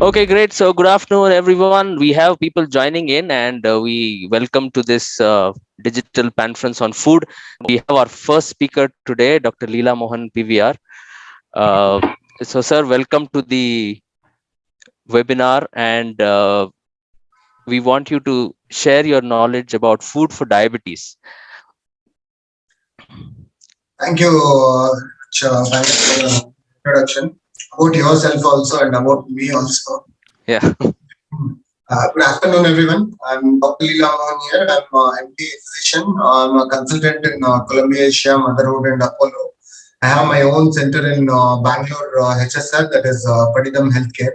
Okay, great. So, good afternoon, everyone. We have people joining in, and we welcome to this digital conference on food. We have our first speaker today, Dr. Leela Mohan PVR. Uh, sir, welcome to the webinar, and we want you to share your knowledge about food for diabetes. Thank you, thanks for the introduction. About yourself also and about me also. Yeah. Good afternoon, everyone. I'm Dr. Leela Mohan here. I'm MD physician. I'm a consultant in Columbia Asia, Motherhood, and Apollo. I have my own center in Bangalore, HSR, that is Padidam Healthcare.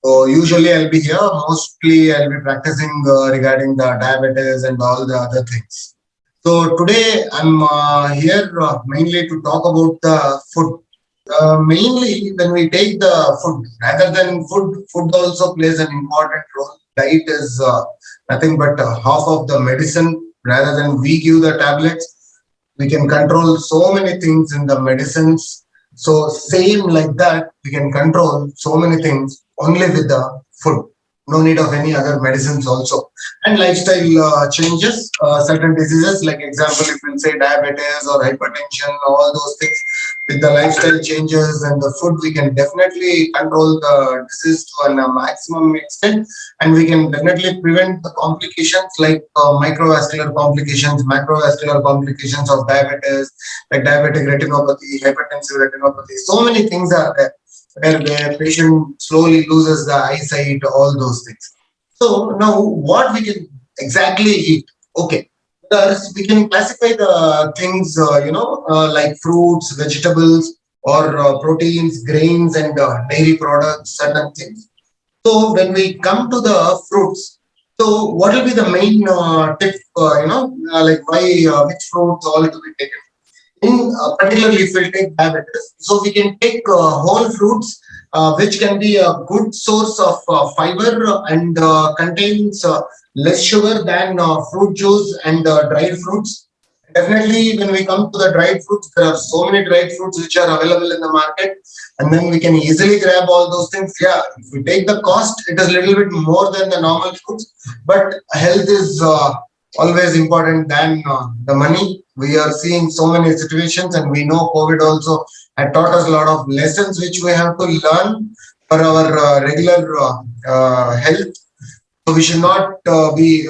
So usually I'll be here. Mostly I'll be practicing regarding the diabetes and all the other things. So today I'm here mainly to talk about the food. Mainly when we take the food, rather than food, food also plays an important role. Diet is nothing but half of the medicine. Rather than we give the tablets, we can control so many things in the medicines. So same like that, we can control so many things only with the food. No need of any other medicines also. And lifestyle changes, certain diseases, like example, if we say diabetes or hypertension, all those things, with the lifestyle changes and the food, we can definitely control the disease to a maximum extent, and we can definitely prevent the complications like microvascular complications, macrovascular complications of diabetes, like diabetic retinopathy, hypertensive retinopathy. So many things are there where the patient slowly loses the eyesight, all those things. So now what we can exactly eat? Okay. Thus, we can classify the things, like fruits, vegetables, or proteins, grains, and dairy products, certain things. So when we come to the fruits, so what will be the main tip? Like why which fruits all to be taken? In particularly if we take diabetes, so we can take whole fruits, which can be a good source of fiber and contains less sugar than fruit juice and dried fruits. Definitely, when we come to the dried fruits, there are so many dried fruits which are available in the market, and then we can easily grab all those things. Yeah, if we take the cost, it is a little bit more than the normal fruits, but health is always important than the money. We are seeing so many situations, and we know COVID also had taught us a lot of lessons which we have to learn for our regular health. So we should not be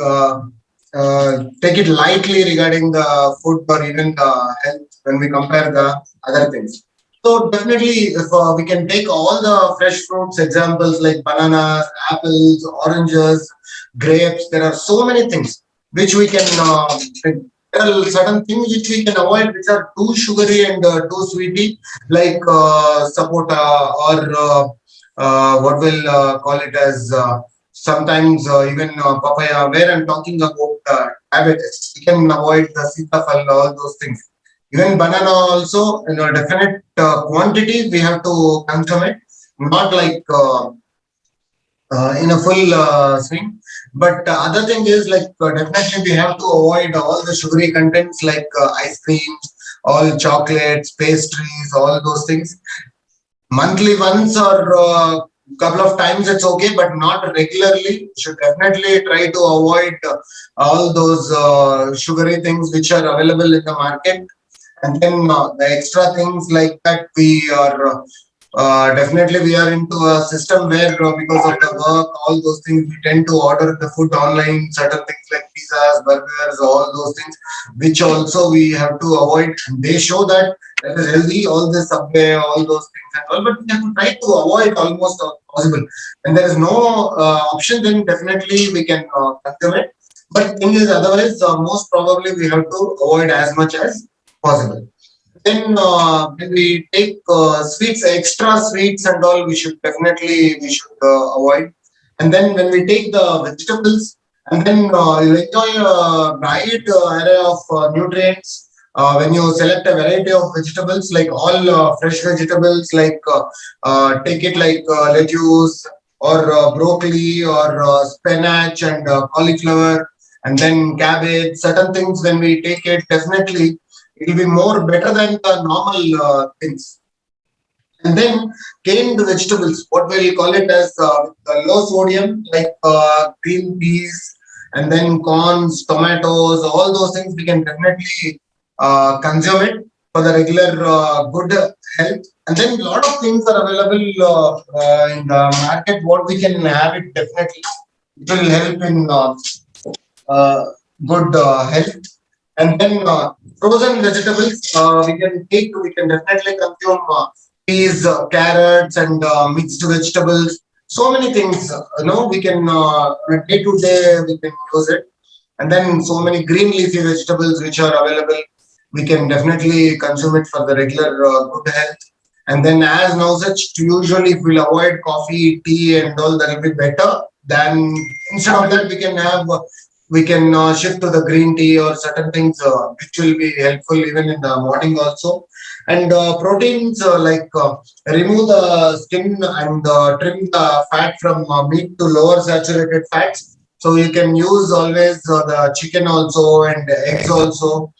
take it lightly regarding the food or even the health when we compare the other things. So definitely, if we can take all the fresh fruits, examples like bananas, apples, oranges, grapes, there are so many things which we can. There are certain things which we can avoid, which are too sugary and too sweety, like sapota or what will call it as. Sometimes even papaya, where I'm talking about diabetes, we can avoid the sitafal, all those things. Even banana also, in a definite quantity, we have to consume it, not like in a full swing. But other thing is like definitely we have to avoid all the sugary contents like ice creams, all chocolates, pastries, all those things. Monthly once or couple of times it's okay, but not regularly. Should definitely try to avoid all those sugary things which are available in the market, and then the extra things like that we are definitely we are into a system where because of the work, all those things, we tend to order the food online, certain things like pizzas, burgers, all those things, which also we have to avoid. They show that that is healthy, all the Subway, all those things and all, but we have to try to avoid almost possible. When there is no option, then definitely we can consume it. But thing is, otherwise, most probably we have to avoid as much as possible. Then when we take sweets, extra sweets and all, we should avoid. And then when we take the vegetables, and then you enjoy a wide array of nutrients. When you select a variety of vegetables, like all fresh vegetables, like take it like lettuce or broccoli or spinach and cauliflower, and then cabbage. Certain things when we take it, definitely it will be more better than the normal things. And then canned vegetables, what we'll call it as low sodium, like green peas, and then corns, tomatoes, all those things we can definitely consume it for the regular good health. And then a lot of things are available in the market. What we can have it definitely, it will help in uh, good health. And then frozen vegetables we can definitely consume peas, carrots, and mixed vegetables. So many things, we can day to day we can use it. And then so many green leafy vegetables which are available, we can definitely consume it for the regular good health. And then as now such, usually if we'll avoid coffee, tea, and all, that will be better. Then instead of that, we can shift to the green tea or certain things which will be helpful even in the morning also. And proteins remove the skin and trim the fat from meat to lower saturated fats. So you can use always the chicken also and eggs also,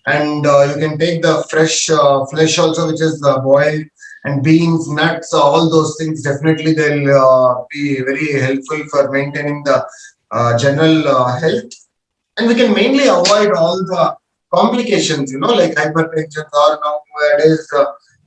and you can take the fresh flesh also, which is boiled, and beans, nuts, all those things. Definitely, they'll be very helpful for maintaining the general health. And we can mainly avoid all the complications, like hypertension or nowadays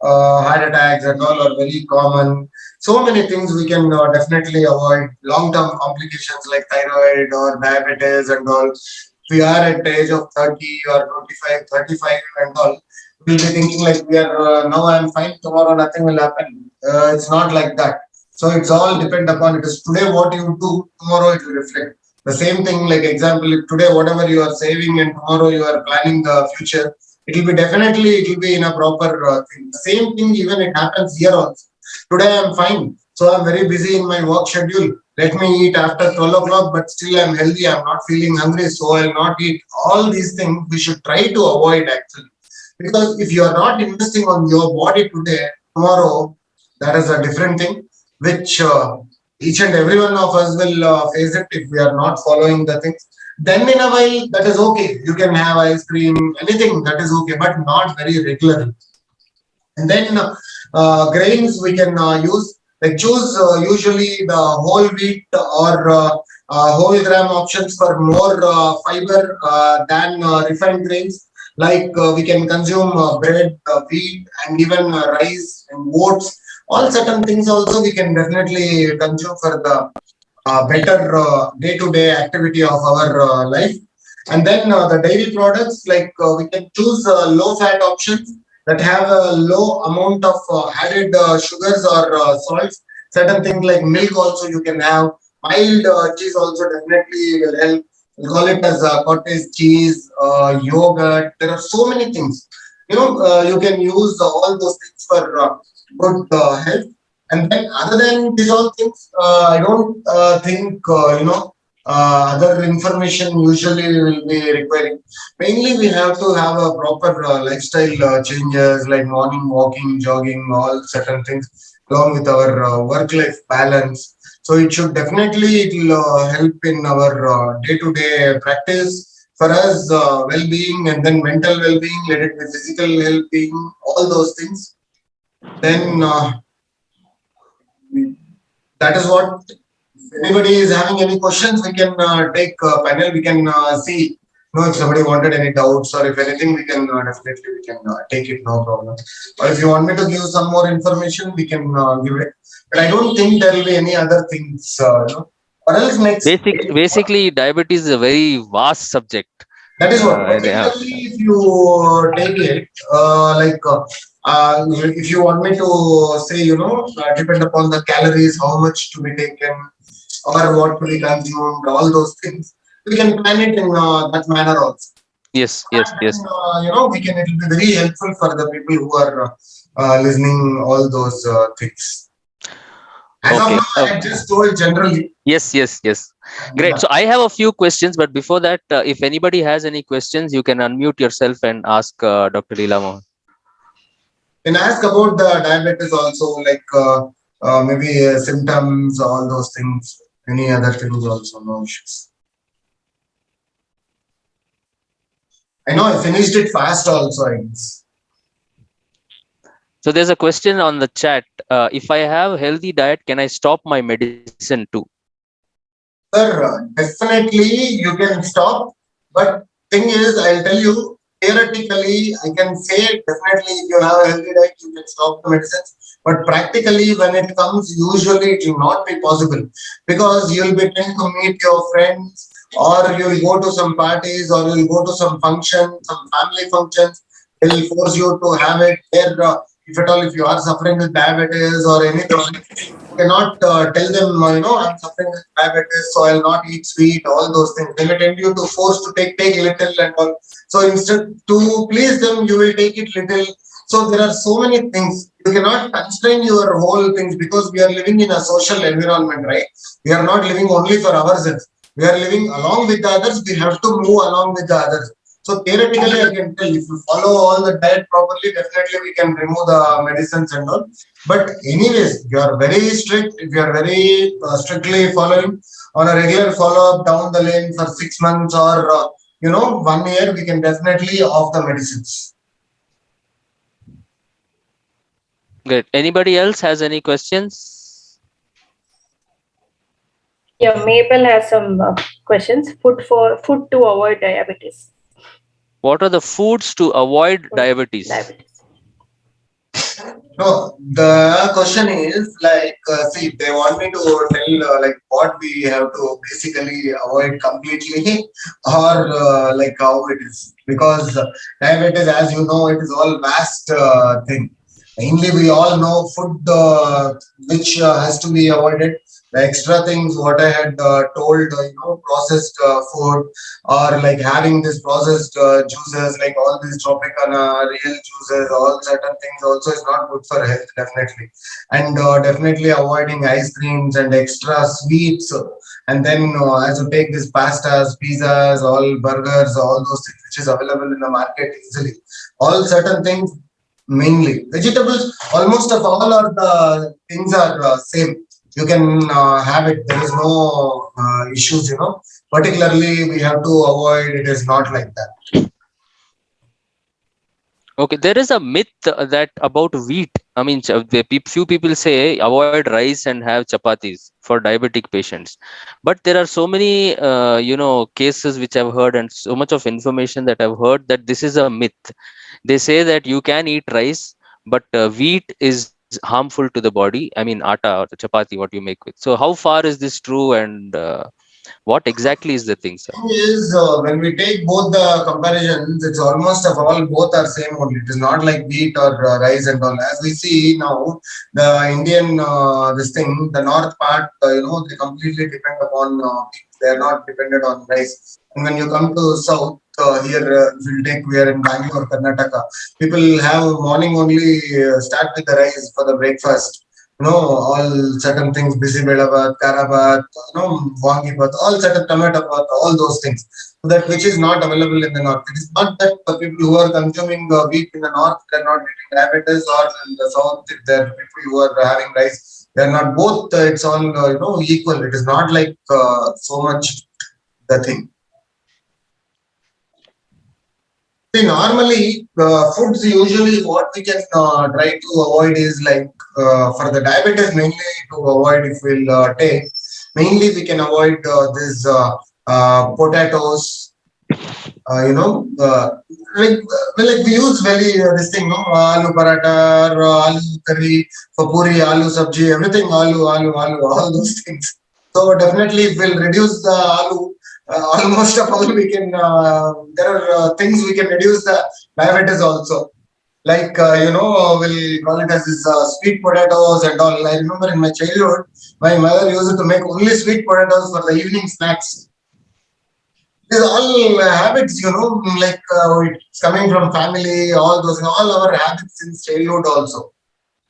heart attacks and all are very common. So many things we can definitely avoid long-term complications like thyroid or diabetes and all. If we are at the age of 30 or 25, 35 and all, we'll be thinking like we are now I'm fine, tomorrow nothing will happen. It's not like that. So it's all depend upon it is today what you do, tomorrow it will reflect. The same thing, like example, if today whatever you are saving and tomorrow you are planning the future, it will be in a proper thing. The same thing even it happens here also. Today I'm fine, so I'm very busy in my work schedule. Let me eat after 12 o'clock, but still I'm healthy. I'm not feeling hungry, so I'll not eat. All these things we should try to avoid actually, because if you are not investing on your body today, tomorrow that is a different thing, which each and every one of us will face it if we are not following the things. Then in a while, that is okay. You can have ice cream, anything that is okay, but not very regularly. And then grains we can use, like choose usually the whole wheat or whole gram options for more fiber than refined grains. Like we can consume bread, wheat, and even rice and oats. All certain things also we can definitely consume for the better day-to-day activity of our life. And then the dairy products, like we can choose low-fat options that have a low amount of added sugars or salts. Certain things like milk also you can have. Mild cheese also definitely will help. We call it as cottage cheese, yogurt. There are so many things. You can use all those things for good health. And then, other than these all things, I don't think other information usually will be requiring. Mainly, we have to have a proper lifestyle changes like morning walking, jogging, all certain things, along with our work-life balance. So it should definitely it will help in our day-to-day practice for us, well-being, and then mental well-being. Let it be physical well-being, all those things. Then. That is what. If anybody is having any questions, we can take panel. We can see. If somebody wanted any doubts or if anything, we can definitely we can take it, no problem. Or if you want me to give some more information, we can give it. But I don't think there will be any other things. Or else next. Basically, diabetes is a very vast subject. That is what. But Yeah. generally, if you take it, if you want me to say, depend upon the calories, how much to be taken, or what to be consumed, all those things, we can plan it in that manner also. Yes, yes, And yes. then, we can. It will be very helpful for the people who are listening all those things. As of Okay. now, I just told generally. Yes, yes, yes. And, Great. So I have a few questions, but before that, if anybody has any questions, you can unmute yourself and ask Dr. Leela Mohan. can ask about the diabetes also, like maybe symptoms, all those things, any other things also, no issues. I know I finished it fast also, I guess. So there's a question on the chat. If I have healthy diet, can I stop my medicine too? Sir, definitely you can stop, but thing is, I'll tell you, theoretically, I can say definitely if you have a healthy diet, you can stop the medicines. But practically, when it comes, usually it will not be possible because you'll be trying to meet your friends, or you'll go to some parties, or you'll go to some function, some family functions. They'll force you to have it there. If at all, if you are suffering with diabetes or anything, cannot tell them, I'm suffering with diabetes, so I'll not eat sweet, all those things. They may tend you to force to take little and all. So instead, to please them, you will take it little. So there are so many things. You cannot constrain your whole things because we are living in a social environment, right? We are not living only for ourselves. We are living along with the others. We have to move along with the others. So theoretically, I can tell if you follow all the diet properly, definitely we can remove the medicines and all. But anyways, you are very strict. If you are very strictly following on a regular follow up down the lane for 6 months or 1 year, we can definitely off the medicines. Good. Anybody else has any questions? Yeah, Mabel has some questions. Food to avoid diabetes. What are the foods to avoid diabetes? No, the question is like, see, they want me to tell like what we have to basically avoid completely, or like how it is, because diabetes, as you know, it is all vast thing. Mainly, we all know food which has to be avoided. The extra things what I had told, processed food, or like having this processed juices, like all these Tropicana, real juices, all certain things also is not good for health, definitely. And definitely avoiding ice creams and extra sweets. And then as you take these pastas, pizzas, all burgers, all those things which is available in the market easily. All certain things, mainly vegetables, almost of all are the things are same. You can have it. There is no issues, particularly we have to avoid it is not like that. Okay, there is a myth that about wheat. I mean, few people say avoid rice and have chapatis for diabetic patients, but there are so many cases which I've heard and so much of information that I've heard that this is a myth. They say that you can eat rice, but wheat is harmful to the body. I mean, atta or the chapati, what you make with. So, how far is this true, and what exactly is the thing, sir? Thing is, when we take both the comparisons, it's almost of all both are same only. It is not like wheat or rice and all. As we see now, the Indian this thing, the north part, they completely depend upon wheat. They are not dependent on rice. And when you come to south, here we'll take we are in Bangalore, Karnataka. People have morning only start with the rice for the breakfast. All certain things, busy belabat, karabat, wangi bath, all certain tomato bath, all those things. So that which is not available in the north. It is not that the people who are consuming wheat in the north, they're not getting diabetes, or in the south, if they're people who are having rice, they're not both. It's all, equal. It is not like so much the thing. See, normally, foods usually what we can try to avoid is like for the diabetes mainly to avoid if we'll take mainly we can avoid this potatoes, you know, like we use very this thing, no, aloo paratha, or, aloo curry for puri, aloo sabji, everything, aloo, all those things. So definitely, it will reduce the aloo. Almost of all, we can. There are things we can reduce the diabetes also. Like we'll call it as this sweet potatoes and all. I remember in my childhood, my mother used to make only sweet potatoes for the evening snacks. These are all habits, like it's coming from family, all those, all our habits since childhood also.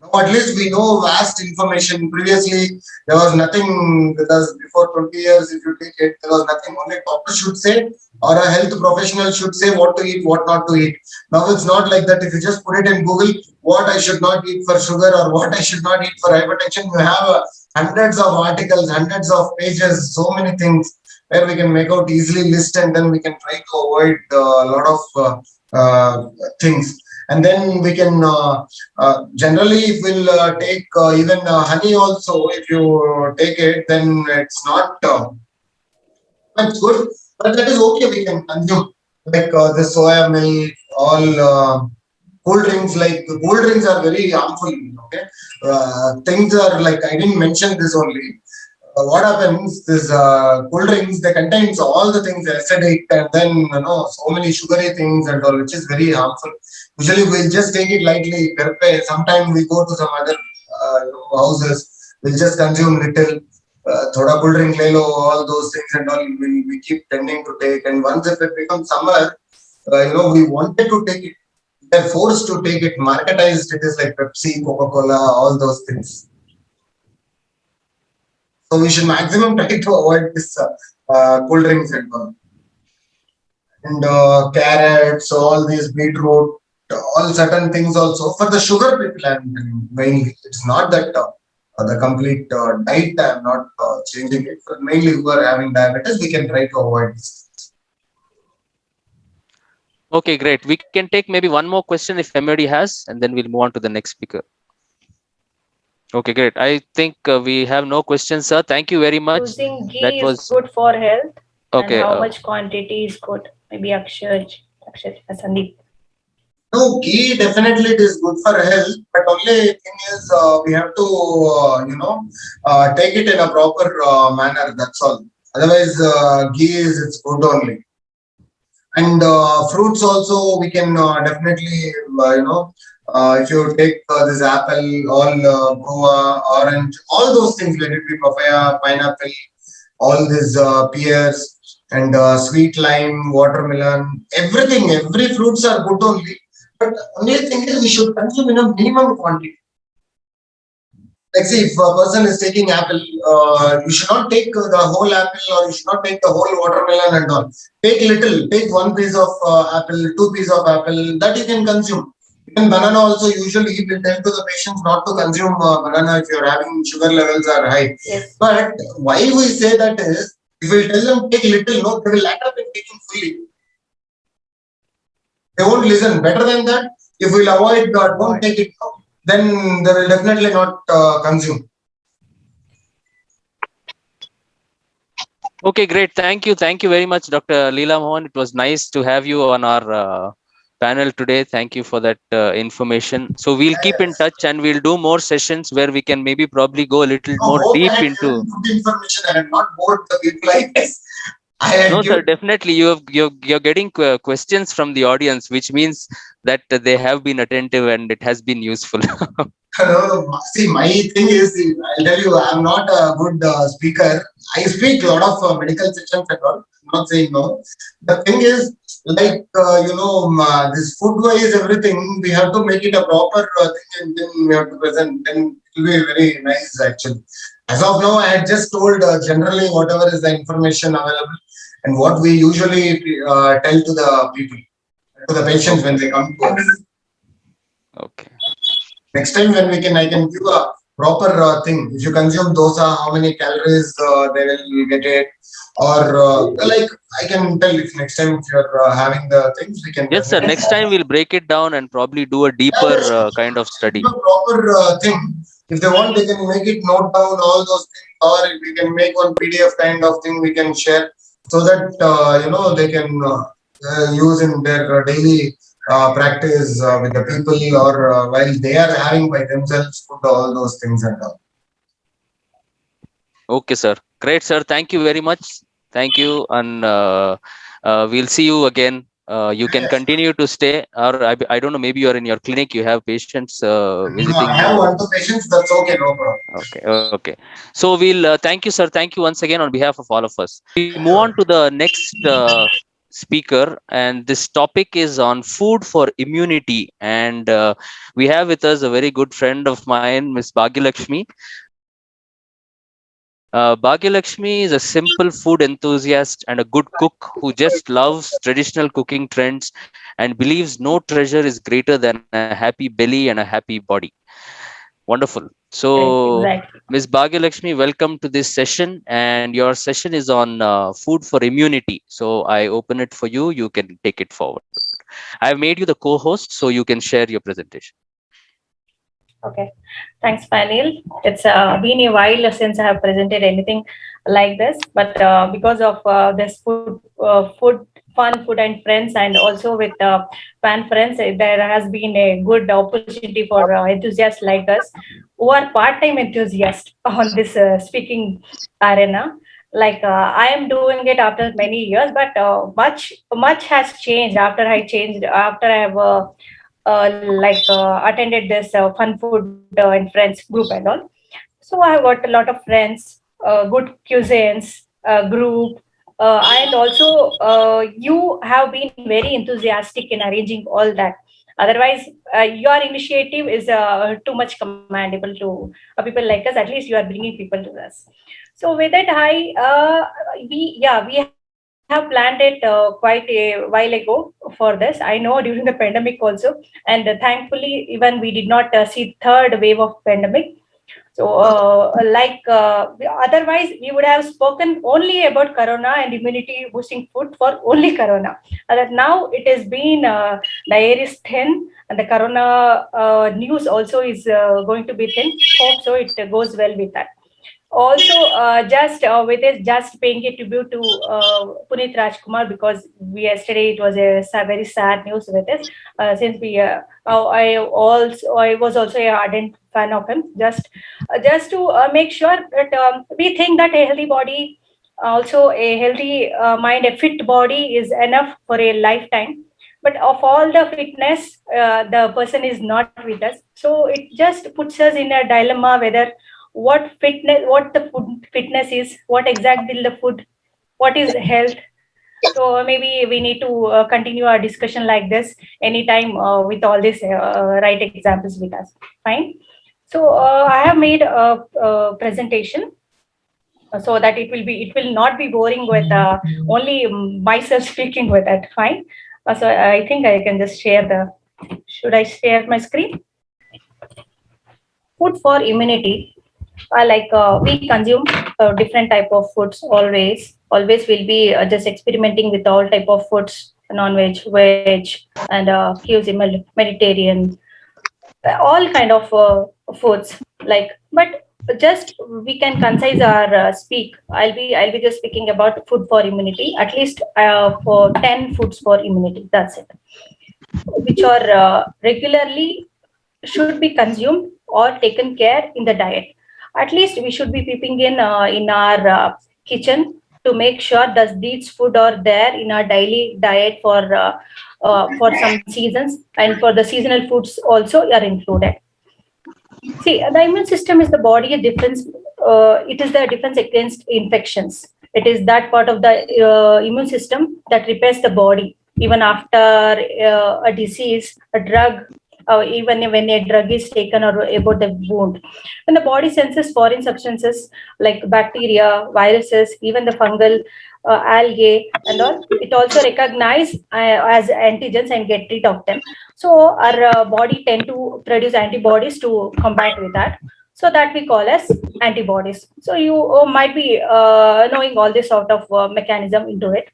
Now, at least we know vast information. Previously, there was nothing because before 20 years, if you take it, there was nothing. Only doctor should say or a health professional should say what to eat, what not to eat. Now it's not like that. If you just put it in Google, what I should not eat for sugar or what I should not eat for hypertension, you have hundreds of articles, hundreds of pages, so many things where we can make out easily list and then we can try to avoid a lot of things. and then we can generally if we'll take even honey also, if you take it, then it's not it's good, but that is okay. We can consume like the soya milk, all cold drinks. Like cold drinks are very harmful. Okay, things are like I didn't mention this only. What happens is cold drinks they contains all the things acidic and then so many sugary things and all, which is very harmful. Usually we'll just take it lightly. Sometimes we go to some other houses, we'll just consume little. Thoda cool drink le lo, all those things and all we keep tending to take. And once if it becomes summer, we wanted to take it. They're forced to take it, marketized. It is like Pepsi, Coca-Cola, all those things. So we should maximum try to avoid this cool drinks and all. And carrots, all these beetroot, all certain things also. For the sugar people, I'm mainly. It's not that the complete diet, I'm not changing it. For mainly who are having diabetes, we can try to avoid this. Okay, great. We can take maybe one more question if MOD has, and then we'll move on to the next speaker. Okay, great. I think we have no questions, sir. Thank you very much. Using ghee That is was good for health. okay. And how much quantity is good? Maybe Akshay, Sandeep. No, ghee definitely it is good for health, but only thing is we have to take it in a proper manner. That's all. Otherwise, ghee is it's good only. And fruits also we can definitely if you take this apple, all guava, orange, all those things, let it be papaya, pineapple, all these pears and sweet lime, watermelon, everything, every fruits are good only. But only thing is we should consume in a minimum quantity. Like see, if a person is taking apple, you should not take the whole apple or you should not take the whole watermelon and all. Take little, take one piece of apple, two pieces of apple that you can consume. Even banana also usually we tell to the patients not to consume banana if you're having sugar levels are high. Yes. But why we say that is, if we tell them take little, no, they will end up in taking fully. They won't listen. Better than that, if we'll avoid don't take it, then they will definitely not consume. Okay, great. Thank you. Thank you very much, Dr. Leela Mohan. It was nice to have you on our panel today. Thank you for that information. So we'll keep in touch and we'll do more sessions where we can maybe probably go a little more deep into good information. I have not bored the people like this. No, sir, definitely you're getting questions from the audience, which means that they have been attentive and it has been useful. See, my thing is, I'll tell you, I'm not a good speaker. I speak a lot of medical sessions and all. I'm not saying no. The thing is, like, this food wise, everything, we have to make it a proper thing and then we have to present. Then it will be very nice, actually. As of now, I had just told generally whatever is the information available and what we usually tell to the people, to the patients when they come to us. Okay. Next time when I can give a proper thing. If you consume dosa, how many calories they will get it, or like I can tell if next time if you're having the things we can. Yes, sir. Next time we'll break it down and probably do a deeper kind of study. A proper thing. If they want, they can make it note down all those things, or if we can make one PDF kind of thing we can share, so that they can use in their daily practice with the people or while they are having by themselves food, all those things and all. Okay, sir. Great, sir. Thank you very much. Thank you. And we'll see you again. You can continue to stay, or I don't know, maybe you're in your clinic, you have patients visiting. I have one, two patients, that's okay, no problem. Okay, okay. So we'll thank you, sir. Thank you once again on behalf of all of us. We move on to the next speaker, and this topic is on food for immunity. And we have with us a very good friend of mine, Miss Bhagyalakshmi. Bhagyalakshmi is a simple food enthusiast and a good cook who just loves traditional cooking trends and believes no treasure is greater than a happy belly and a happy body. Wonderful. So, Exactly. Ms. Bhagyalakshmi, welcome to this session. And your session is on food for immunity. So, I open it for you. You can take it forward. I've made you the co-host, so you can share your presentation. Okay. Thanks, Panil. It's been a while since I have presented anything like this, but because of this fun food and friends, and also with fan friends, there has been a good opportunity for enthusiasts like us who are part-time enthusiasts on this speaking arena. Like I am doing it after many years, but much has changed after I have attended this fun food and friends group and all. So I have got a lot of friends, good cuisines, group, and also you have been very enthusiastic in arranging all that. Otherwise, your initiative is too much commendable to people like us. At least you are bringing people to us. So with that, we have planned it quite a while ago for this. I know during the pandemic also, and thankfully, even we did not see third wave of pandemic. So, otherwise, we would have spoken only about Corona and immunity boosting food for only Corona. That now it has been the air is thin, and the Corona news also is going to be thin. Hope so. It goes well with that. Also, just with this, just paying a tribute to Puneet Rajkumar, because yesterday it was a very sad news with this. Since I was also a ardent fan of him. Just to make sure that we think that a healthy body, also a healthy mind, a fit body is enough for a lifetime. But of all the fitness, the person is not with us. So it just puts us in a dilemma whether what the food fitness is, what exactly the food, what is health. So maybe we need to continue our discussion like this anytime with all these right examples with us. Fine. So I have made a presentation so that it will not be boring with only myself speaking with it. Fine. So I think I can just share should I share my screen? Food for immunity. We consume different type of foods always will be just experimenting with all type of foods, non-veg, veg, and cuisine, Mediterranean, all kind of foods. But just we can concise our speak. I'll be just speaking about food for immunity, at least for 10 foods for immunity. That's it, which are regularly should be consumed or taken care in the diet. At least we should be peeping in our kitchen to make sure that these food are there in our daily diet for some seasons, and for the seasonal foods also are included. See, the immune system is the body defense. It is the defense against infections. It is that part of the immune system that repairs the body even after a disease, a drug, even when a drug is taken or about the wound. When the body senses foreign substances like bacteria, viruses, even the fungal algae and all, it also recognize as antigens and get rid of them. So our body tend to produce antibodies to combat with that. So that we call as antibodies. So you might be knowing all this sort of mechanism into it.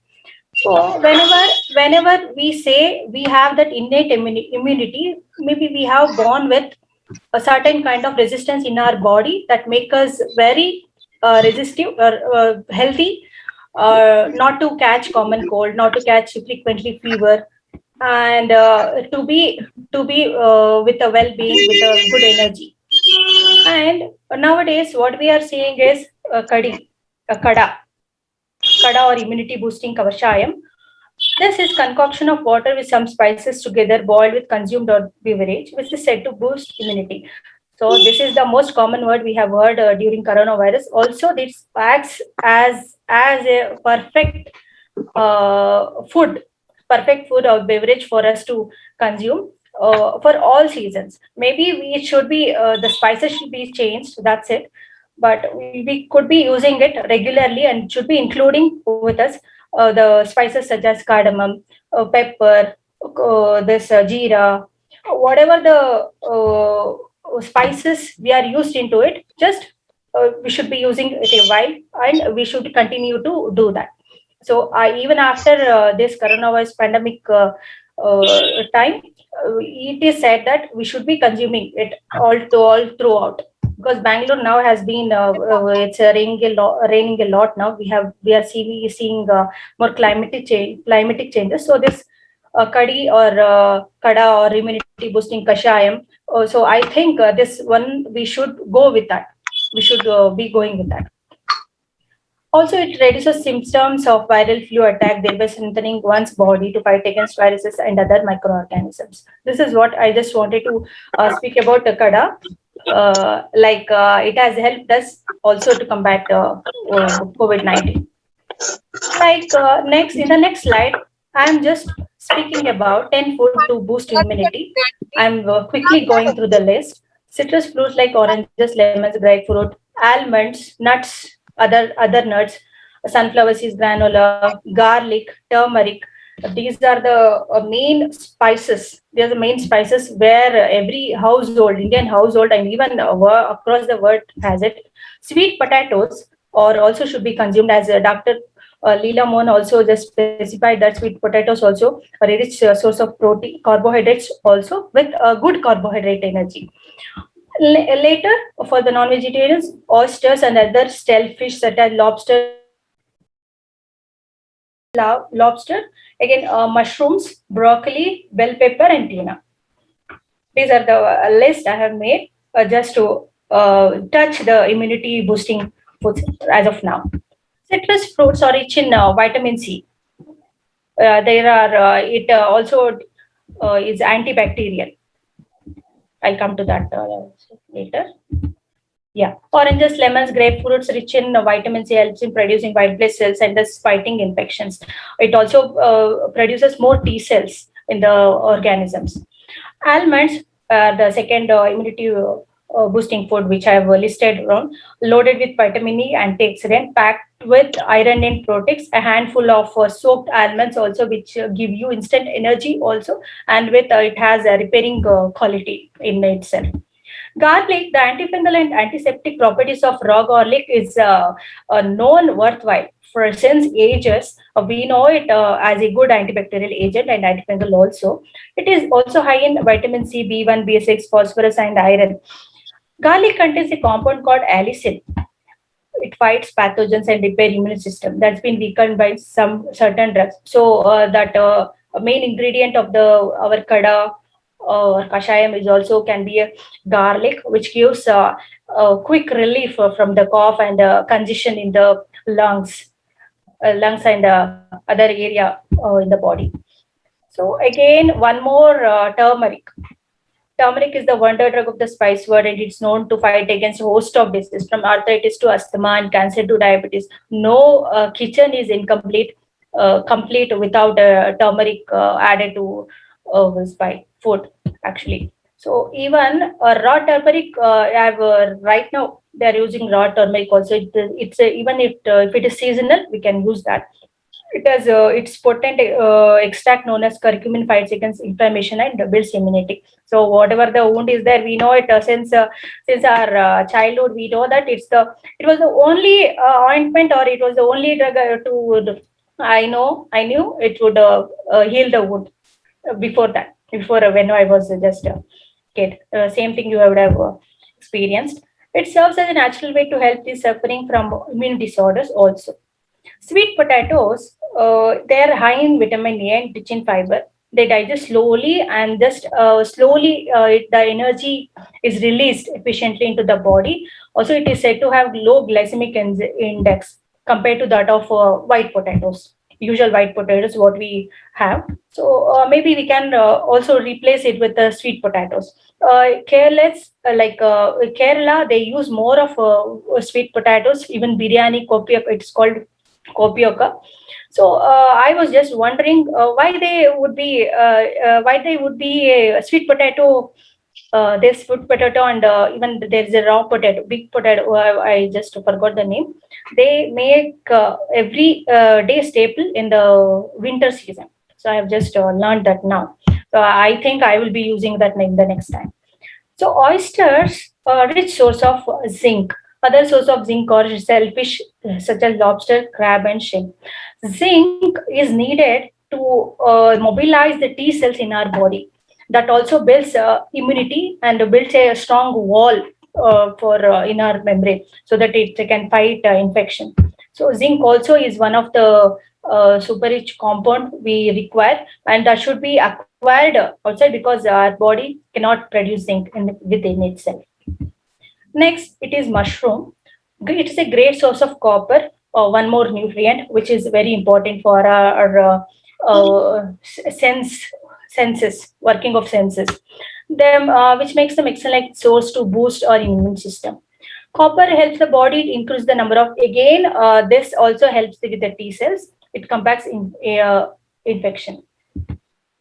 So whenever we say we have that innate immunity, maybe we have born with a certain kind of resistance in our body that make us very resistive or healthy, not to catch common cold, not to catch frequently fever, and to be with a well-being, with a good energy. And nowadays, what we are seeing is kada or immunity boosting kavashayam. This is concoction of water with some spices together, boiled with consumed or beverage, which is said to boost immunity. So this is the most common word we have heard during coronavirus. Also, this acts as a food, perfect food or beverage for us to consume for all seasons. Maybe we should be the spices should be changed. That's it. But we could be using it regularly and should be including with us the spices such as cardamom, pepper, this jeera, whatever the spices we are used into it. Just we should be using it a while, and we should continue to do that. So even after this coronavirus pandemic time, it is said that we should be consuming it all throughout, because Bangalore now has been it's raining a lot now. We are seeing more climatic changes. So this kadi or kada or immunity boosting kashayam. So I think this one we should go with that. We should be going with that. Also, it reduces symptoms of viral flu attack, thereby strengthening one's body to fight against viruses and other microorganisms. This is what I just wanted to speak about the kada. It has helped us also to combat COVID-19. Next, in the next slide, I'm just speaking about 10 food to boost immunity. I'm quickly going through the list. Citrus fruits like oranges, lemons, grapefruit, almonds, nuts, other nuts, sunflower seeds granola, garlic, turmeric. These are the main spices. These are the main spices where every household, Indian household, and even across the world has it. Sweet potatoes or also should be consumed, as Dr. Leela Mohan also just specified that sweet potatoes also are a rich source of protein, carbohydrates also with good carbohydrate energy. Later, for the non-vegetarians, oysters and other shellfish such as lobster, again mushrooms, broccoli, bell pepper, and tuna. These are the list I have made just to touch the immunity boosting foods as of now. Citrus fruits are rich in vitamin C. There are it also is antibacterial. I'll come to that later. Yeah, oranges, lemons, grapefruits rich in vitamin C helps in producing white blood cells and thus fighting infections. It also produces more T cells in the organisms. Almonds, the second immunity boosting food which I have listed on, loaded with vitamin E, antioxidant, packed with iron and proteins. A handful of soaked almonds also, which give you instant energy also, and with it has a repairing quality in itself. Garlic, the antifungal and antiseptic properties of raw garlic is known worthwhile. For since ages, we know it as a good antibacterial agent and antifungal also. It is also high in vitamin C, B1, B6, phosphorus, and iron. Garlic contains a compound called allicin. It fights pathogens and repair immune system that's been weakened by some certain drugs. So that main ingredient of the our kada or kashayam is also can be a garlic, which gives a quick relief from the cough and congestion in the lungs, lungs and other area in the body. So again, one more turmeric. Turmeric is the wonder drug of the spice world, and it's known to fight against a host of diseases from arthritis to asthma and cancer to diabetes. No kitchen is incomplete, complete without turmeric added to spice food, actually. So even raw turmeric, I've right now they're using raw turmeric also. Even if it is seasonal, we can use that. It has its potent extract known as curcumin fights against inflammation and builds immunity. So whatever the wound is there, we know it since our childhood. We know that it was the only ointment, or it was the only drug to. I knew it would heal the wound before that. Before when I was just a kid, same thing you would have experienced. It serves as a natural way to help the suffering from immune disorders also. Sweet potatoes, they're high in vitamin A and rich in fiber. They digest slowly, and just slowly the energy is released efficiently into the body. Also, it is said to have low glycemic index compared to that of white potatoes, usual white potatoes what we have. So maybe we can also replace it with the sweet potatoes. Kerala, they use more of sweet potatoes. Even biryani, kopi, it's called Kopioka. So I was just wondering why they would be a sweet potato. There's sweet potato, and even there's a raw potato, big potato. I just forgot the name. They make every day staple in the winter season. So I have just learned that now. So I think I will be using that in the next time. So oysters are a rich source of zinc. Other source of zinc are shellfish such as lobster, crab, and shrimp. Zinc is needed to to mobilize the T cells in our body. That also builds immunity and builds a strong wall for in our membrane, so that it can fight infection. So zinc also is one of the super rich compound we require, and that should be acquired outside because our body cannot produce zinc within itself. Next, it is mushroom. It is a great source of copper, one more nutrient which is very important for our senses, working of senses. Them, which makes them excellent source to boost our immune system. Copper helps the body to increase the number of, again, this also helps with the T cells. It combats infection.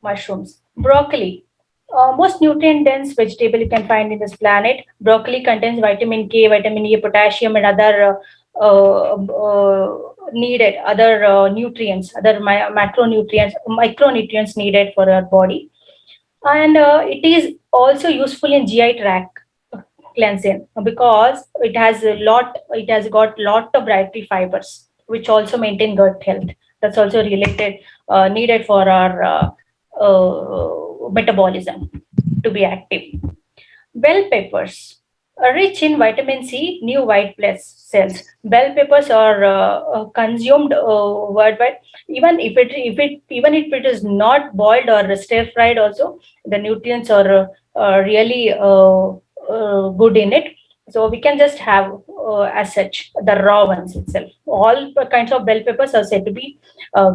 Mushrooms. Broccoli. Most nutrient dense vegetable you can find in this planet. Broccoli contains vitamin K, vitamin E, potassium, and other needed, other nutrients, other macronutrients, micronutrients needed for our body. And it is also useful in GI tract cleansing because it has got lot of dietary fibers which also maintain gut health. That's also related, needed for our metabolism to be active. Bell peppers are rich in vitamin C, new white blood cells. Bell peppers are consumed worldwide. Even if it is not boiled or stir fried, also the nutrients are really good in it. So we can just have as such the raw ones itself. All kinds of bell peppers are said to be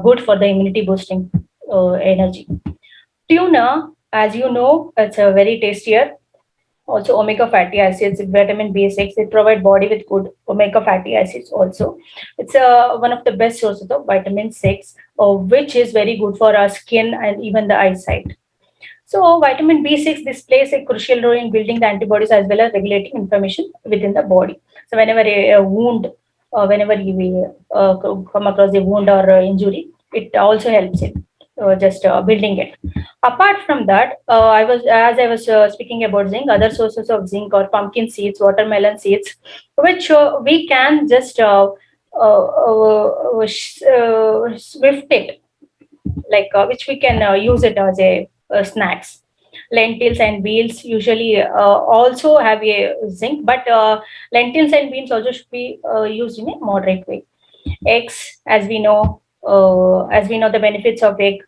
good for the immunity boosting energy. Tuna, as you know, it's a very tastier. Also, omega fatty acids, vitamin B6, it provide body with good omega fatty acids. Also, it's one of the best sources of vitamin 6, which is very good for our skin and even the eyesight. So, vitamin B6, this plays a crucial role in building the antibodies as well as regulating inflammation within the body. So, whenever a wound, whenever you come across a wound or injury, it also helps in just building it. Apart from that, I was speaking about zinc. Other sources of zinc are pumpkin seeds, watermelon seeds, which we can just swift it, like which we can use it as a snacks. Lentils and beans usually also have a zinc, but lentils and beans also should be used in a moderate way. Eggs, as we know the benefits of egg.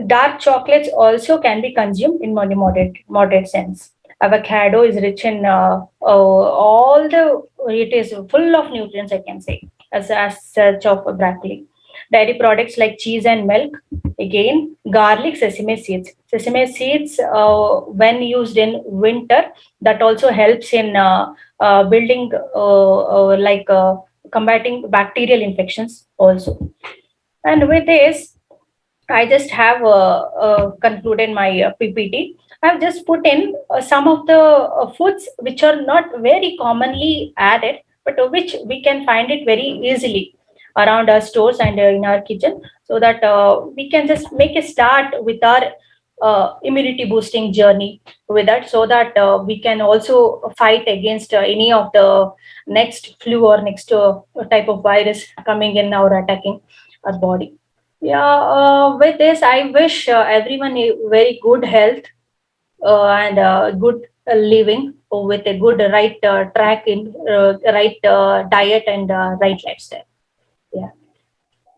Dark chocolates also can be consumed in moderate sense. Avocado is rich in all the, it is full of nutrients, I can say, as such of broccoli. Dairy products like cheese and milk, again, garlic, sesame seeds. Sesame seeds, when used in winter, that also helps in building, combating bacterial infections also. And with this, I just have concluded my PPT. I've just put in some of the foods which are not very commonly added, but which we can find it very easily around our stores and in our kitchen, so that we can just make a start with our immunity boosting journey with that, so that we can also fight against any of the next flu or next type of virus coming in or attacking our body. Yeah, with this, I wish everyone a very good health and good living with a good right track in right diet and right lifestyle. Yeah.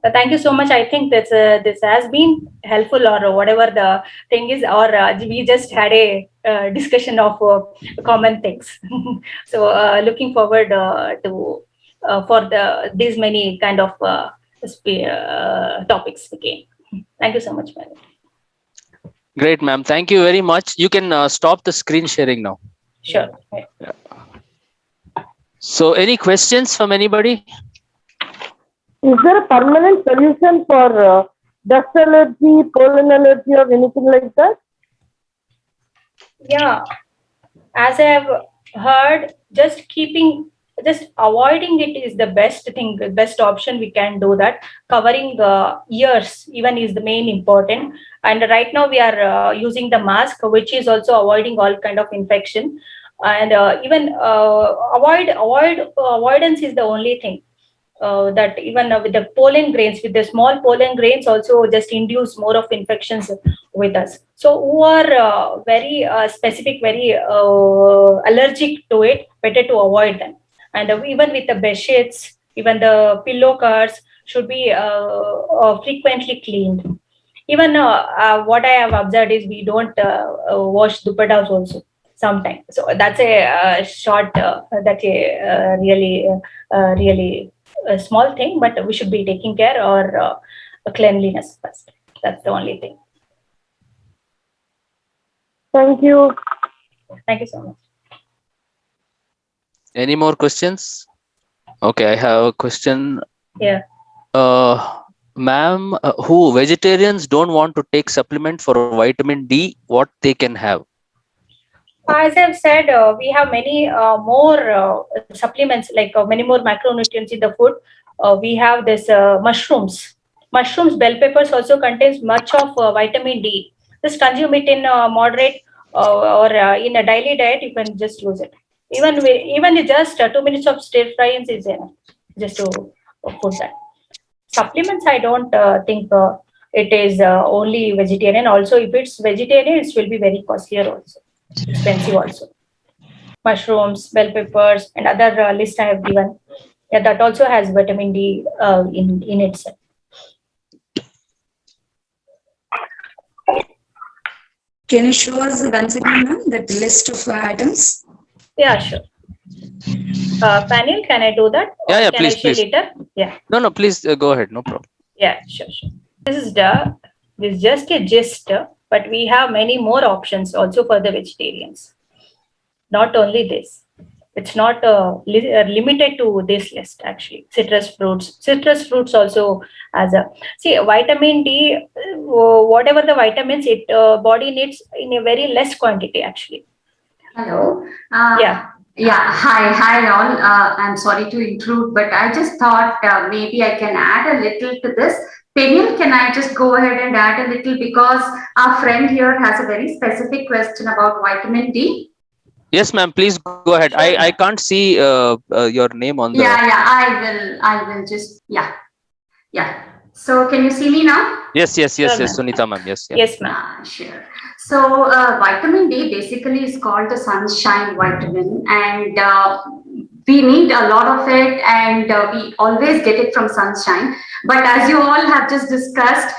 So thank you so much. I think that this has been helpful, or whatever the thing is, or we just had a discussion of common things. So looking forward to for these many kind of topics again. Thank you so much, madam. Great, ma'am. Thank you very much. You can stop the screen sharing now. Sure. Yeah. So, any questions from anybody? Is there a permanent solution for dust allergy, pollen allergy, or anything like that? Yeah, as I have heard, just avoiding it is the best thing, the best option we can do that. Covering ears even is the main important. And right now we are using the mask, which is also avoiding all kind of infection. And even avoidance is the only thing. that even with the pollen grains, with the small pollen grains also just induce more of infections with us. So who are very specific, very allergic to it, better to avoid them. And even with the bed sheets, even the pillow covers should be frequently cleaned. Even what I have observed is we don't wash dupattas also sometimes. So that's a short, that's a really a small thing, but we should be taking care or cleanliness first. That's the only thing. Thank you. Thank you so much. Any more questions? Okay, I have a question. Yeah. Ma'am, who vegetarians don't want to take supplement for vitamin D, what they can have? As I've said, we have many more supplements, like many more macronutrients in the food. We have this mushrooms. Mushrooms, bell peppers also contains much of vitamin D. Just consume it in moderate or in a daily diet. You can just use it. Even just 2 minutes of stir frying is enough. Just to put that. Supplements, I don't think it is only vegetarian. Also, if it's vegetarian, it will be very costlier also, expensive also. Mushrooms, bell peppers, and other list I have given. Yeah, that also has vitamin D in itself. Can you show us once again, ma'am, that list of items? Yeah, sure. Panel, can I do that? Yeah, yeah, Can please, I share please. later? Yeah. No, please go ahead. No problem. Yeah, sure. This is just a gist, but we have many more options also for the vegetarians. Not only this, it's not limited to this list actually. Citrus fruits also as a vitamin D, whatever the vitamins it body needs in a very less quantity actually. Hello. Yeah. Hi all. I'm sorry to intrude, but I just thought maybe I can add a little to this. Peniel, can I just go ahead and add a little, because our friend here has a very specific question about vitamin D. Yes, ma'am. Please go ahead. Sure. I can't see your name on the. Yeah. I will just yeah. So can you see me now? Yes, Sure, Sunita ma'am. Yes, yeah. Yes, ma'am. Sure. So vitamin D basically is called the sunshine vitamin, and we need a lot of it, and we always get it from sunshine. But as you all have just discussed,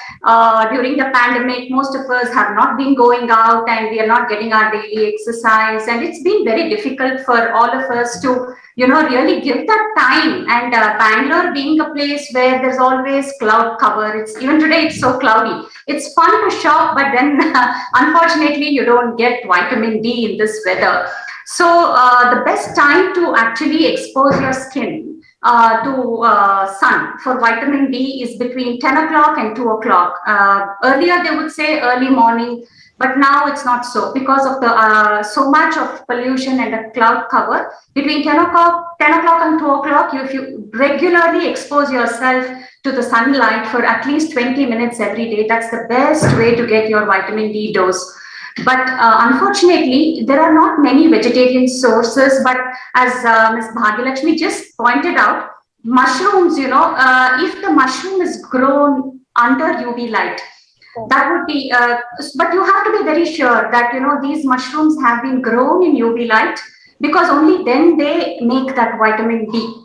during the pandemic, most of us have not been going out, and we are not getting our daily exercise, and it's been very difficult for all of us to really give that time. And Bangalore being a place where there's always cloud cover, even today it's so cloudy. It's fun to shop, but then unfortunately you don't get vitamin D in this weather. So the best time to actually expose your skin to sun for vitamin D is between 10 o'clock and 2 o'clock. Earlier they would say early morning, but now it's not so, because of the so much of pollution and the cloud cover. Between 10 o'clock and 2 o'clock, if you regularly expose yourself to the sunlight for at least 20 minutes every day, that's the best way to get your vitamin D dose. But unfortunately, there are not many vegetarian sources. But as Ms. Bhagyalakshmi just pointed out, mushrooms, if the mushroom is grown under UV light, that would be, but you have to be very sure that, these mushrooms have been grown in UV light, because only then they make that vitamin D.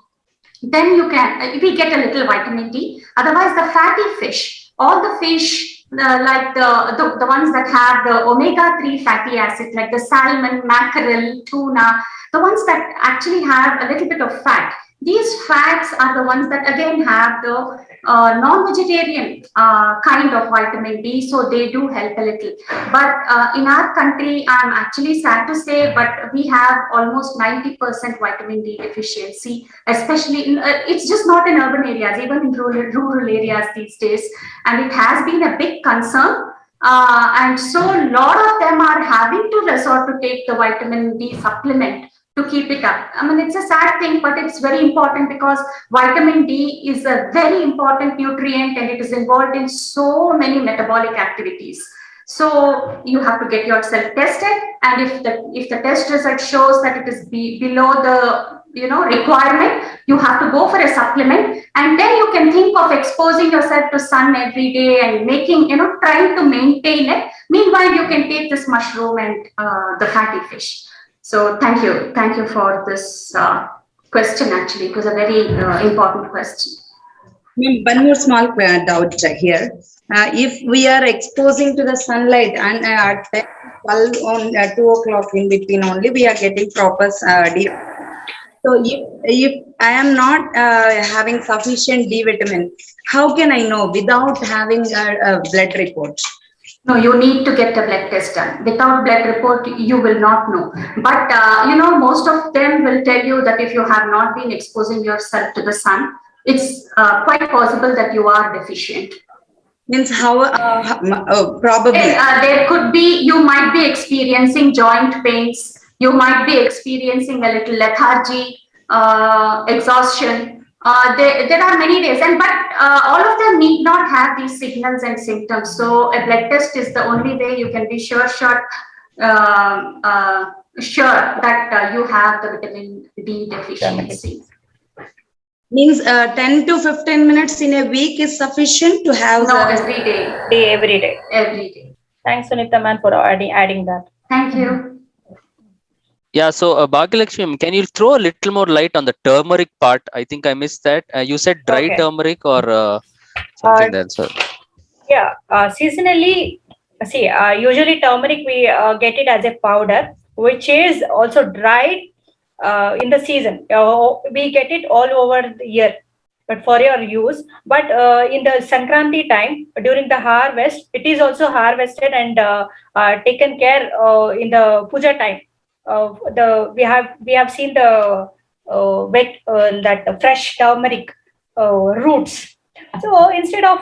Then we get a little vitamin D. Otherwise, the fatty fish, all the fish, like the ones that have the omega-3 fatty acid, like the salmon, mackerel, tuna, the ones that actually have a little bit of fat. These fats are the ones that again have the non-vegetarian kind of vitamin D, so they do help a little. But in our country, I'm actually sad to say, but we have almost 90% vitamin D deficiency, especially it's just not in urban areas, even in rural areas these days, and it has been a big concern. And so a lot of them are having to resort to take the vitamin D supplement to keep it up. I mean, it's a sad thing, but it's very important, because vitamin D is a very important nutrient, and it is involved in so many metabolic activities. So you have to get yourself tested, and if the test result shows that it is below the requirement, you have to go for a supplement, and then you can think of exposing yourself to sun every day and making, trying to maintain it. Meanwhile, you can take this mushroom and the fatty fish. So thank you for this question. Actually, it was a very important question. One more small doubt here. If we are exposing to the sunlight and at 12 on 2 o'clock in between only, we are getting proper D. So if I am not having sufficient D vitamin, how can I know without having a blood report? No, you need to get a blood test done. Without blood report, you will not know. But most of them will tell you that if you have not been exposing yourself to the sun, it's quite possible that you are deficient. Means how probably There could be, you might be experiencing joint pains, you might be experiencing a little lethargy, exhaustion. There are many days, but all of them need not have these signals and symptoms. So a blood test is the only way you can be sure that you have the vitamin D deficiency. Means 10 to 15 minutes in a week is sufficient to have. No, every day. Every day. Every day. Thanks, Sunita man, for adding that. Thank you. Yeah, so Bhagyalakshmi, can you throw a little more light on the turmeric part? I think I missed that. You said dry turmeric or something else. Yeah, seasonally, see, usually turmeric we get it as a powder, which is also dried in the season. We get it all over the year, but for your use. But in the Sankranti time, during the harvest, it is also harvested and taken care in the puja time. We have seen the that fresh turmeric roots. So instead of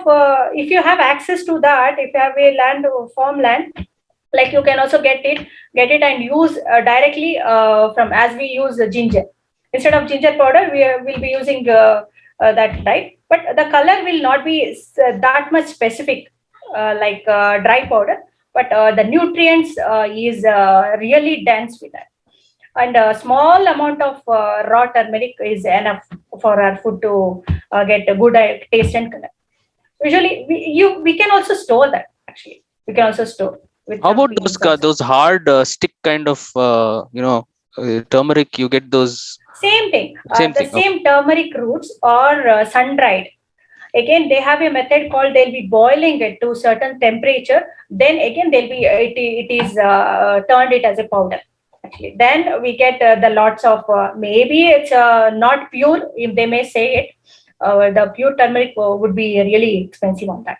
if you have access to that, if you have a land or farmland, like you can also get it and use directly from, as we use the ginger. Instead of ginger powder, we will be using that, right? But the color will not be that much specific like dry powder, but the nutrients is really dense with that. And a small amount of raw turmeric is enough for our food to get a good taste and color. Usually, we can also store that. Actually, we can also store. How about those hard stick kind of turmeric? You get those. Same thing. Same turmeric roots or sun dried. Again, they have a method called, they'll be boiling it to certain temperature. Then again, it is turned it as a powder. Actually, then we get the lots of maybe it's not pure. If they may say it, the pure turmeric would be really expensive on that.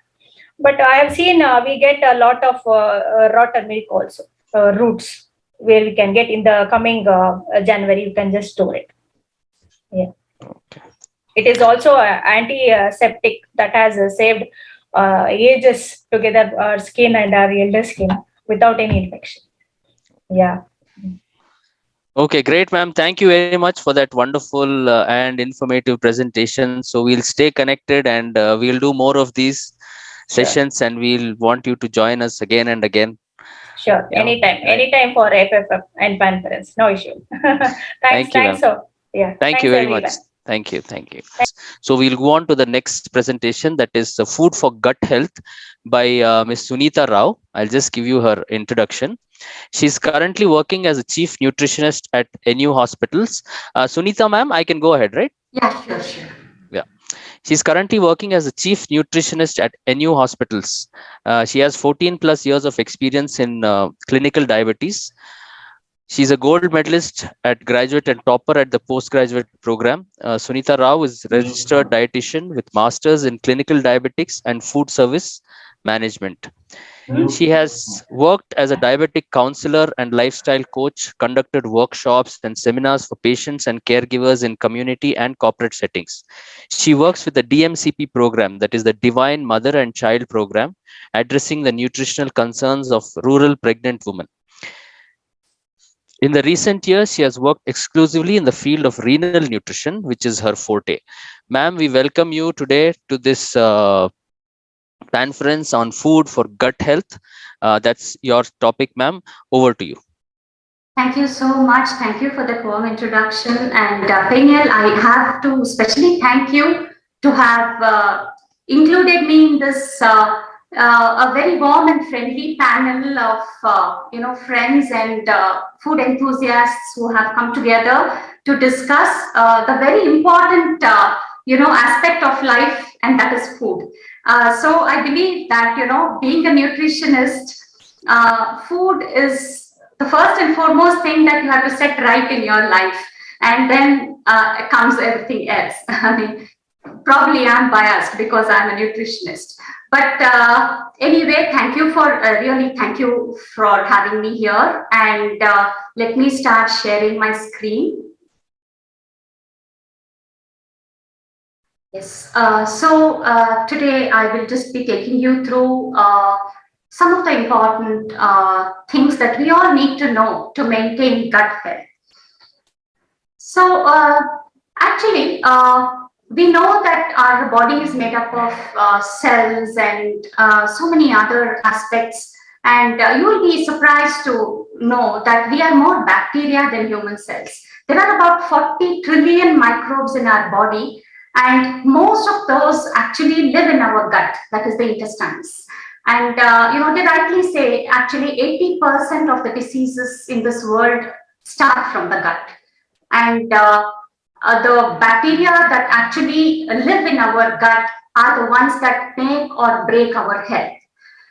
But I have seen we get a lot of raw turmeric also, roots, where we can get in the coming January. You can just store it. Yeah. Okay. It is also antiseptic that has saved ages together our skin and our elder skin without any infection. Yeah. Okay, great, ma'am. Thank you very much for that wonderful and informative presentation. So we'll stay connected and we'll do more of these sessions, and we'll want you to join us again and again. Sure, anytime for FFF and conference, no issue. Thanks. Thank you very much. Thank you. So we'll go on to the next presentation, that is Food for Gut Health by Ms. Sunita Rao. I'll just give you her introduction. She's currently working as a chief nutritionist at NU Hospitals. Sunita ma'am, I can go ahead, right? Yeah, sure. Yeah. She's currently working as a chief nutritionist at NU Hospitals. She has 14 plus years of experience in clinical diabetes. She's a gold medalist at graduate and topper at the postgraduate program. Sunita Rao is a registered dietitian with masters in clinical diabetics and food service management. She has worked as a diabetic counselor and lifestyle coach, conducted workshops and seminars for patients and caregivers in community and corporate settings. She works with the DMCP program, that is the Divine Mother and Child program, addressing the nutritional concerns of rural pregnant women. In the recent years, she has worked exclusively in the field of renal nutrition, which is her forte. Ma'am, we welcome you today to this conference on food for gut health. That's your topic, ma'am. Over to you. Thank you so much. Thank you for the warm introduction. And Peniel, I have to especially thank you to have included me in this a very warm and friendly panel of friends and food enthusiasts who have come together to discuss the very important aspect of life, and that is food. So I believe that being a nutritionist, food is the first and foremost thing that you have to set right in your life, and then comes everything else. I mean, probably I'm biased because I'm a nutritionist, but anyway, thank you for really thank you for having me here, and let me start sharing my screen. Yes, so today I will just be taking you through some of the important things that we all need to know to maintain gut health. So actually, we know that our body is made up of cells and so many other aspects, and you will be surprised to know that we are more bacteria than human cells. There are about 40 trillion microbes in our body, and most of those actually live in our gut, that is the intestines. And they rightly say actually 80% of the diseases in this world start from the gut. And the bacteria that actually live in our gut are the ones that make or break our health.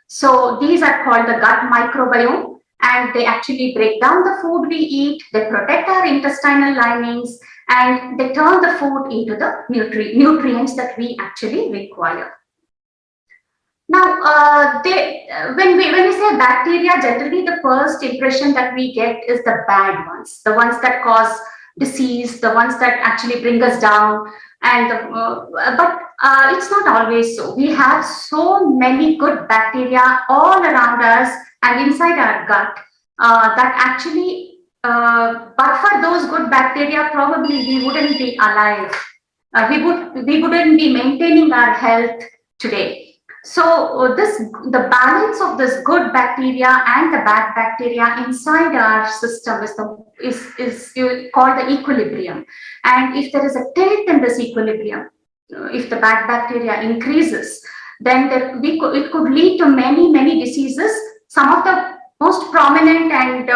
So these are called the gut microbiome, and they actually break down the food we eat, they protect our intestinal linings, and they turn the food into the nutrients that we actually require. Now, when we say bacteria, generally the first impression that we get is the bad ones, the ones that cause disease, the ones that actually bring us down. And but it's not always so. We have so many good bacteria all around us and inside our gut that actually, but for those good bacteria, probably we wouldn't be alive. We wouldn't be maintaining our health today. So the balance of this good bacteria and the bad bacteria inside our system is called the equilibrium. And if there is a tilt in this equilibrium, if the bad bacteria increases, then it could lead to many diseases. Some of the most prominent and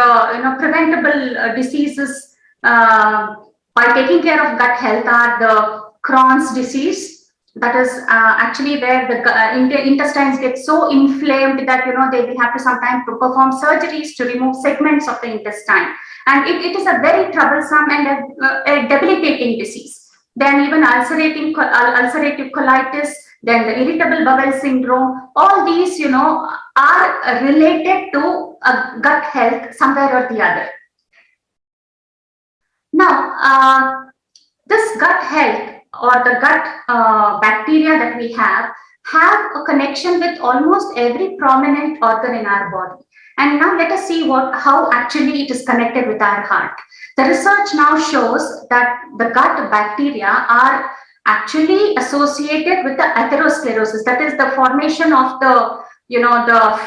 preventable diseases by taking care of gut health are the Crohn's disease. That is actually where the intestines get so inflamed that they will have to sometimes perform surgeries to remove segments of the intestine, and it is a very troublesome and a debilitating disease. Then even ulcerative colitis, then the irritable bowel syndrome, all these are related to gut health somewhere or the other. Now, this gut health or the gut bacteria that we have a connection with almost every prominent organ in our body. And now let us see how actually it is connected with our heart. The research now shows that the gut bacteria are actually associated with the atherosclerosis, that is the formation of the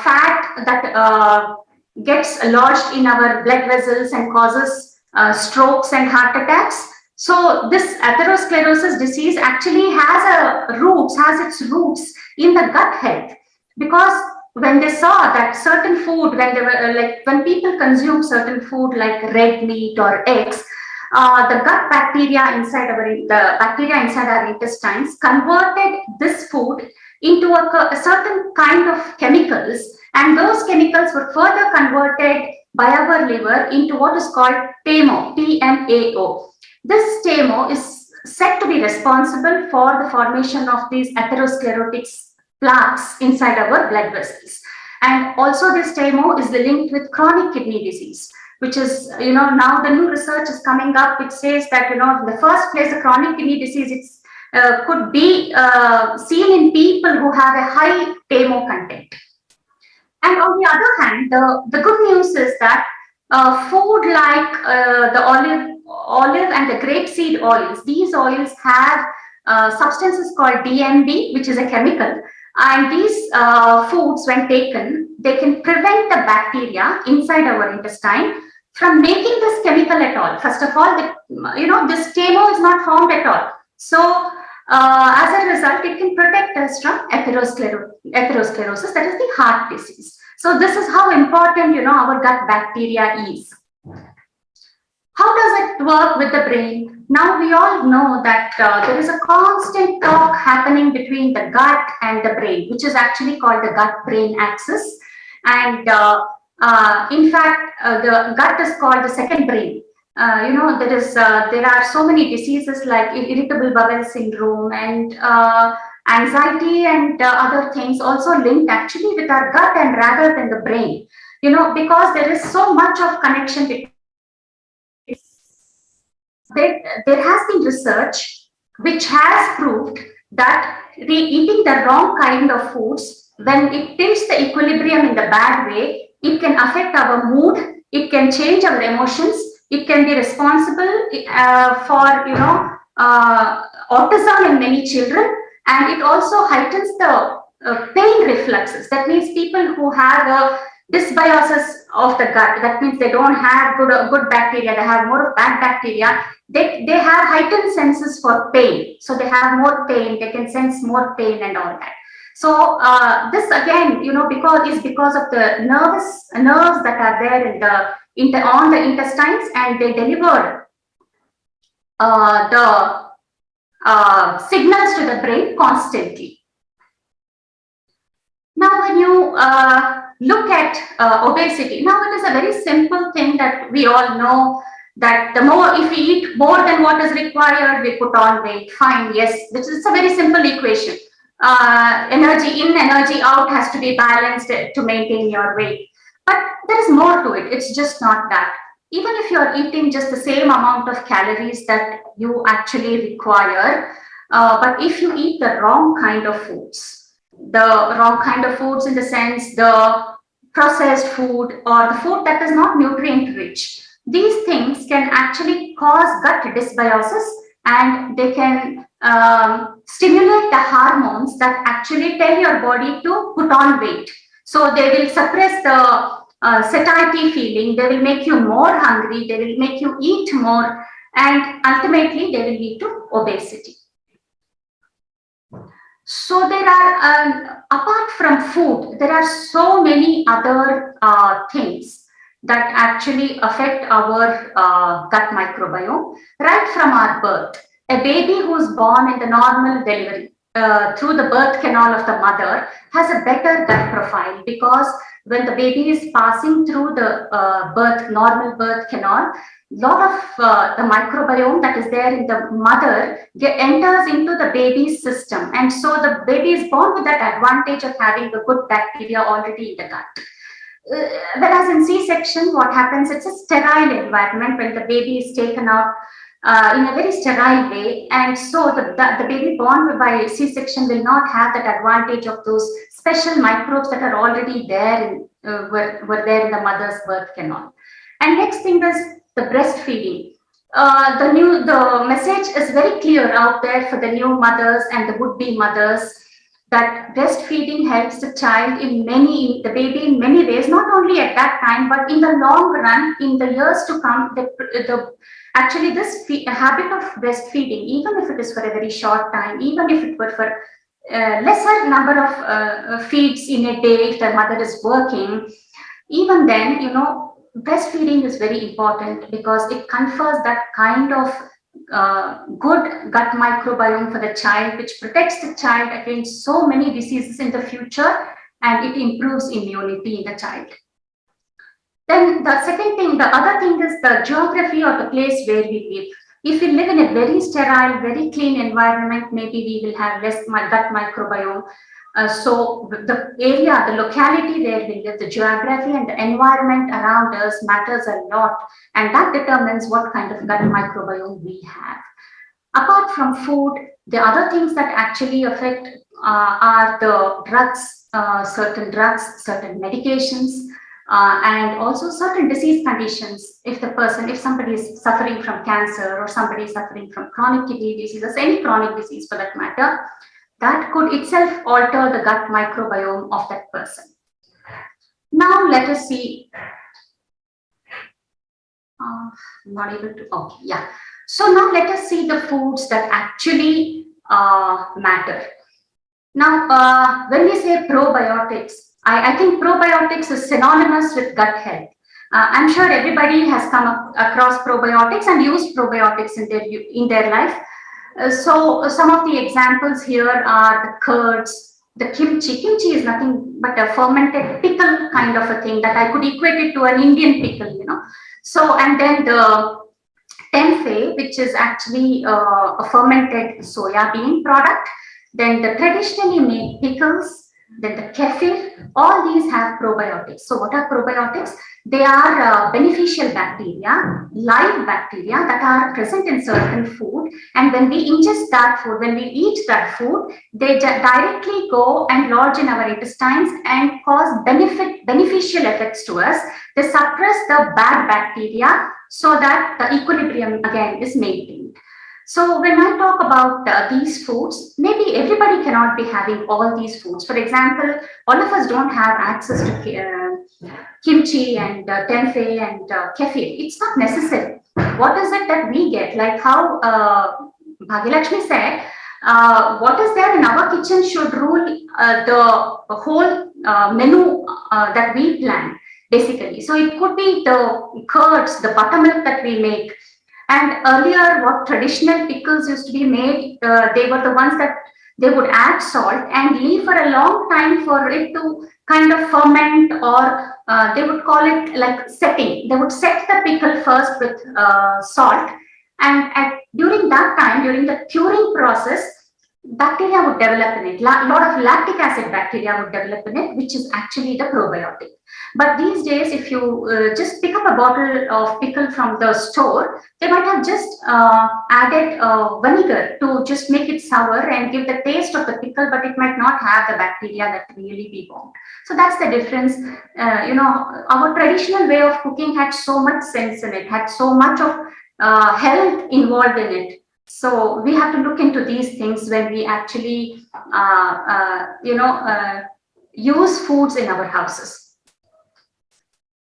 fat that gets lodged in our blood vessels and causes strokes and heart attacks. So this atherosclerosis disease actually has its roots in the gut health, because when they saw that certain food, when people consume certain food like red meat or eggs, the gut bacteria inside our intestines converted this food into a certain kind of chemicals, and those chemicals were further converted by our liver into what is called TMAO, TMAO. This TMAO is said to be responsible for the formation of these atherosclerotic plaques inside our blood vessels. And also this TMAO is linked with chronic kidney disease, which is, now the new research is coming up, which says that, in the first place, the chronic kidney disease could be seen in people who have a high TMAO content. And on the other hand, the good news is that food like the olive and the grapeseed oils, these oils have substances called DMB, which is a chemical. And these foods, when taken, they can prevent the bacteria inside our intestine from making this chemical at all. First of all, this TMO is not formed at all. So as a result, it can protect us from atherosclerosis, that is the heart disease. So this is how important, our gut bacteria is. How does it work with the brain? Now we all know that there is a constant talk happening between the gut and the brain, which is actually called the gut-brain axis. And in fact, the gut is called the second brain. There are so many diseases like irritable bowel syndrome and anxiety and other things also linked actually with our gut and rather than the brain. Because there is so much of connection between. There has been research which has proved that eating the wrong kind of foods, when it tilts the equilibrium in the bad way, it can affect our mood, it can change our emotions, it can be responsible for autism in many children, and it also heightens the pain reflexes. That means people who have a dysbiosis of the gut, that means they don't have good bacteria, they have more of bad bacteria, they have heightened senses for pain. So they have more pain, they can sense more pain and all that. So this again, because of the nerves that are there on the intestines, and they deliver the signals to the brain constantly. Now, when you look at obesity, now it is a very simple thing that we all know that if we eat more than what is required, we put on weight. Fine, yes, which is a very simple equation. Energy in, energy out has to be balanced to maintain your weight. But there is more to it. It's just not that. Even if you're eating just the same amount of calories that you actually require, but if you eat the wrong kind of foods, in the sense the processed food or the food that is not nutrient rich, these things can actually cause gut dysbiosis, and they can stimulate the hormones that actually tell your body to put on weight. So they will suppress the satiety feeling, they will make you more hungry, they will make you eat more, and ultimately they will lead to obesity. So there are, apart from food, there are so many other things that actually affect our gut microbiome right from our birth. A baby who's born in the normal delivery through the birth canal of the mother has a better gut profile, because when the baby is passing through the normal birth canal, lot of the microbiome that is there in the mother enters into the baby's system, and so the baby is born with that advantage of having the good bacteria already in the gut. Whereas in C-section, what happens, it's a sterile environment when the baby is taken out in a very sterile way, and so the baby born by C-section will not have that advantage of those special microbes that are already there were there in the mother's birth canal. And next thing is the breastfeeding. The message is very clear out there for the new mothers and the would-be mothers, that breastfeeding helps the child the baby in many ways, not only at that time, but in the long run, in the years to come. Actually, this habit of breastfeeding, even if it is for a very short time, even if it were for lesser number of feeds in a day, if the mother is working, even then, breastfeeding is very important, because it confers that kind of good gut microbiome for the child, which protects the child against so many diseases in the future, and it improves immunity in the child. Then the other thing is the geography or the place where we live. If we live in a very sterile, very clean environment, maybe we will have less gut microbiome. So the area, the locality where we live, the geography and the environment around us matters a lot, and that determines what kind of gut microbiome we have. Apart from food, the other things that actually affect are the drugs, certain medications, and also certain disease conditions. If somebody is suffering from cancer, or somebody is suffering from chronic kidney diseases, any chronic disease for that matter, that could itself alter the gut microbiome of that person. Now let us see Not able to. Okay, yeah. So now let us see the foods that actually matter. Now, when we say probiotics, I think probiotics is synonymous with gut health. I'm sure everybody has come across probiotics and used probiotics in their life. So some of the examples here are the curds, the kimchi. Kimchi is nothing but a fermented pickle kind of a thing that I could equate it to an Indian pickle, you know. So, and then the tempeh, which is actually a fermented soya bean product, then the traditionally made pickles, then the kefir, all these have probiotics. So what are probiotics? They are beneficial bacteria, live bacteria that are present in certain food. And when we ingest that food, when we eat that food, they directly go and lodge in our intestines and cause beneficial effects to us. They suppress the bad bacteria so that the equilibrium again is maintained. So when I talk about these foods, maybe everybody cannot be having all these foods. For example, all of us don't have access to kimchi and tempeh and kefir. It's not necessary. What is it that we get? Like how Bhagyalakshmi said, what is there in our kitchen should rule the whole menu that we plan, basically. So it could be the curds, the buttermilk that we make. And earlier, what traditional pickles used to be made, they were the ones that they would add salt and leave for a long time for it to kind of ferment, or they would call it like setting. They would set the pickle first with salt, and during that time, during the curing process, bacteria would develop in it. A lot of lactic acid bacteria would develop in it, which is actually the probiotic. But these days, if you just pick up a bottle of pickle from the store, they might have just added vinegar to just make it sour and give the taste of the pickle, but it might not have the bacteria that really we want. So that's the difference. Our traditional way of cooking had so much sense in it, had so much of health involved in it. So we have to look into these things when we actually, use foods in our houses.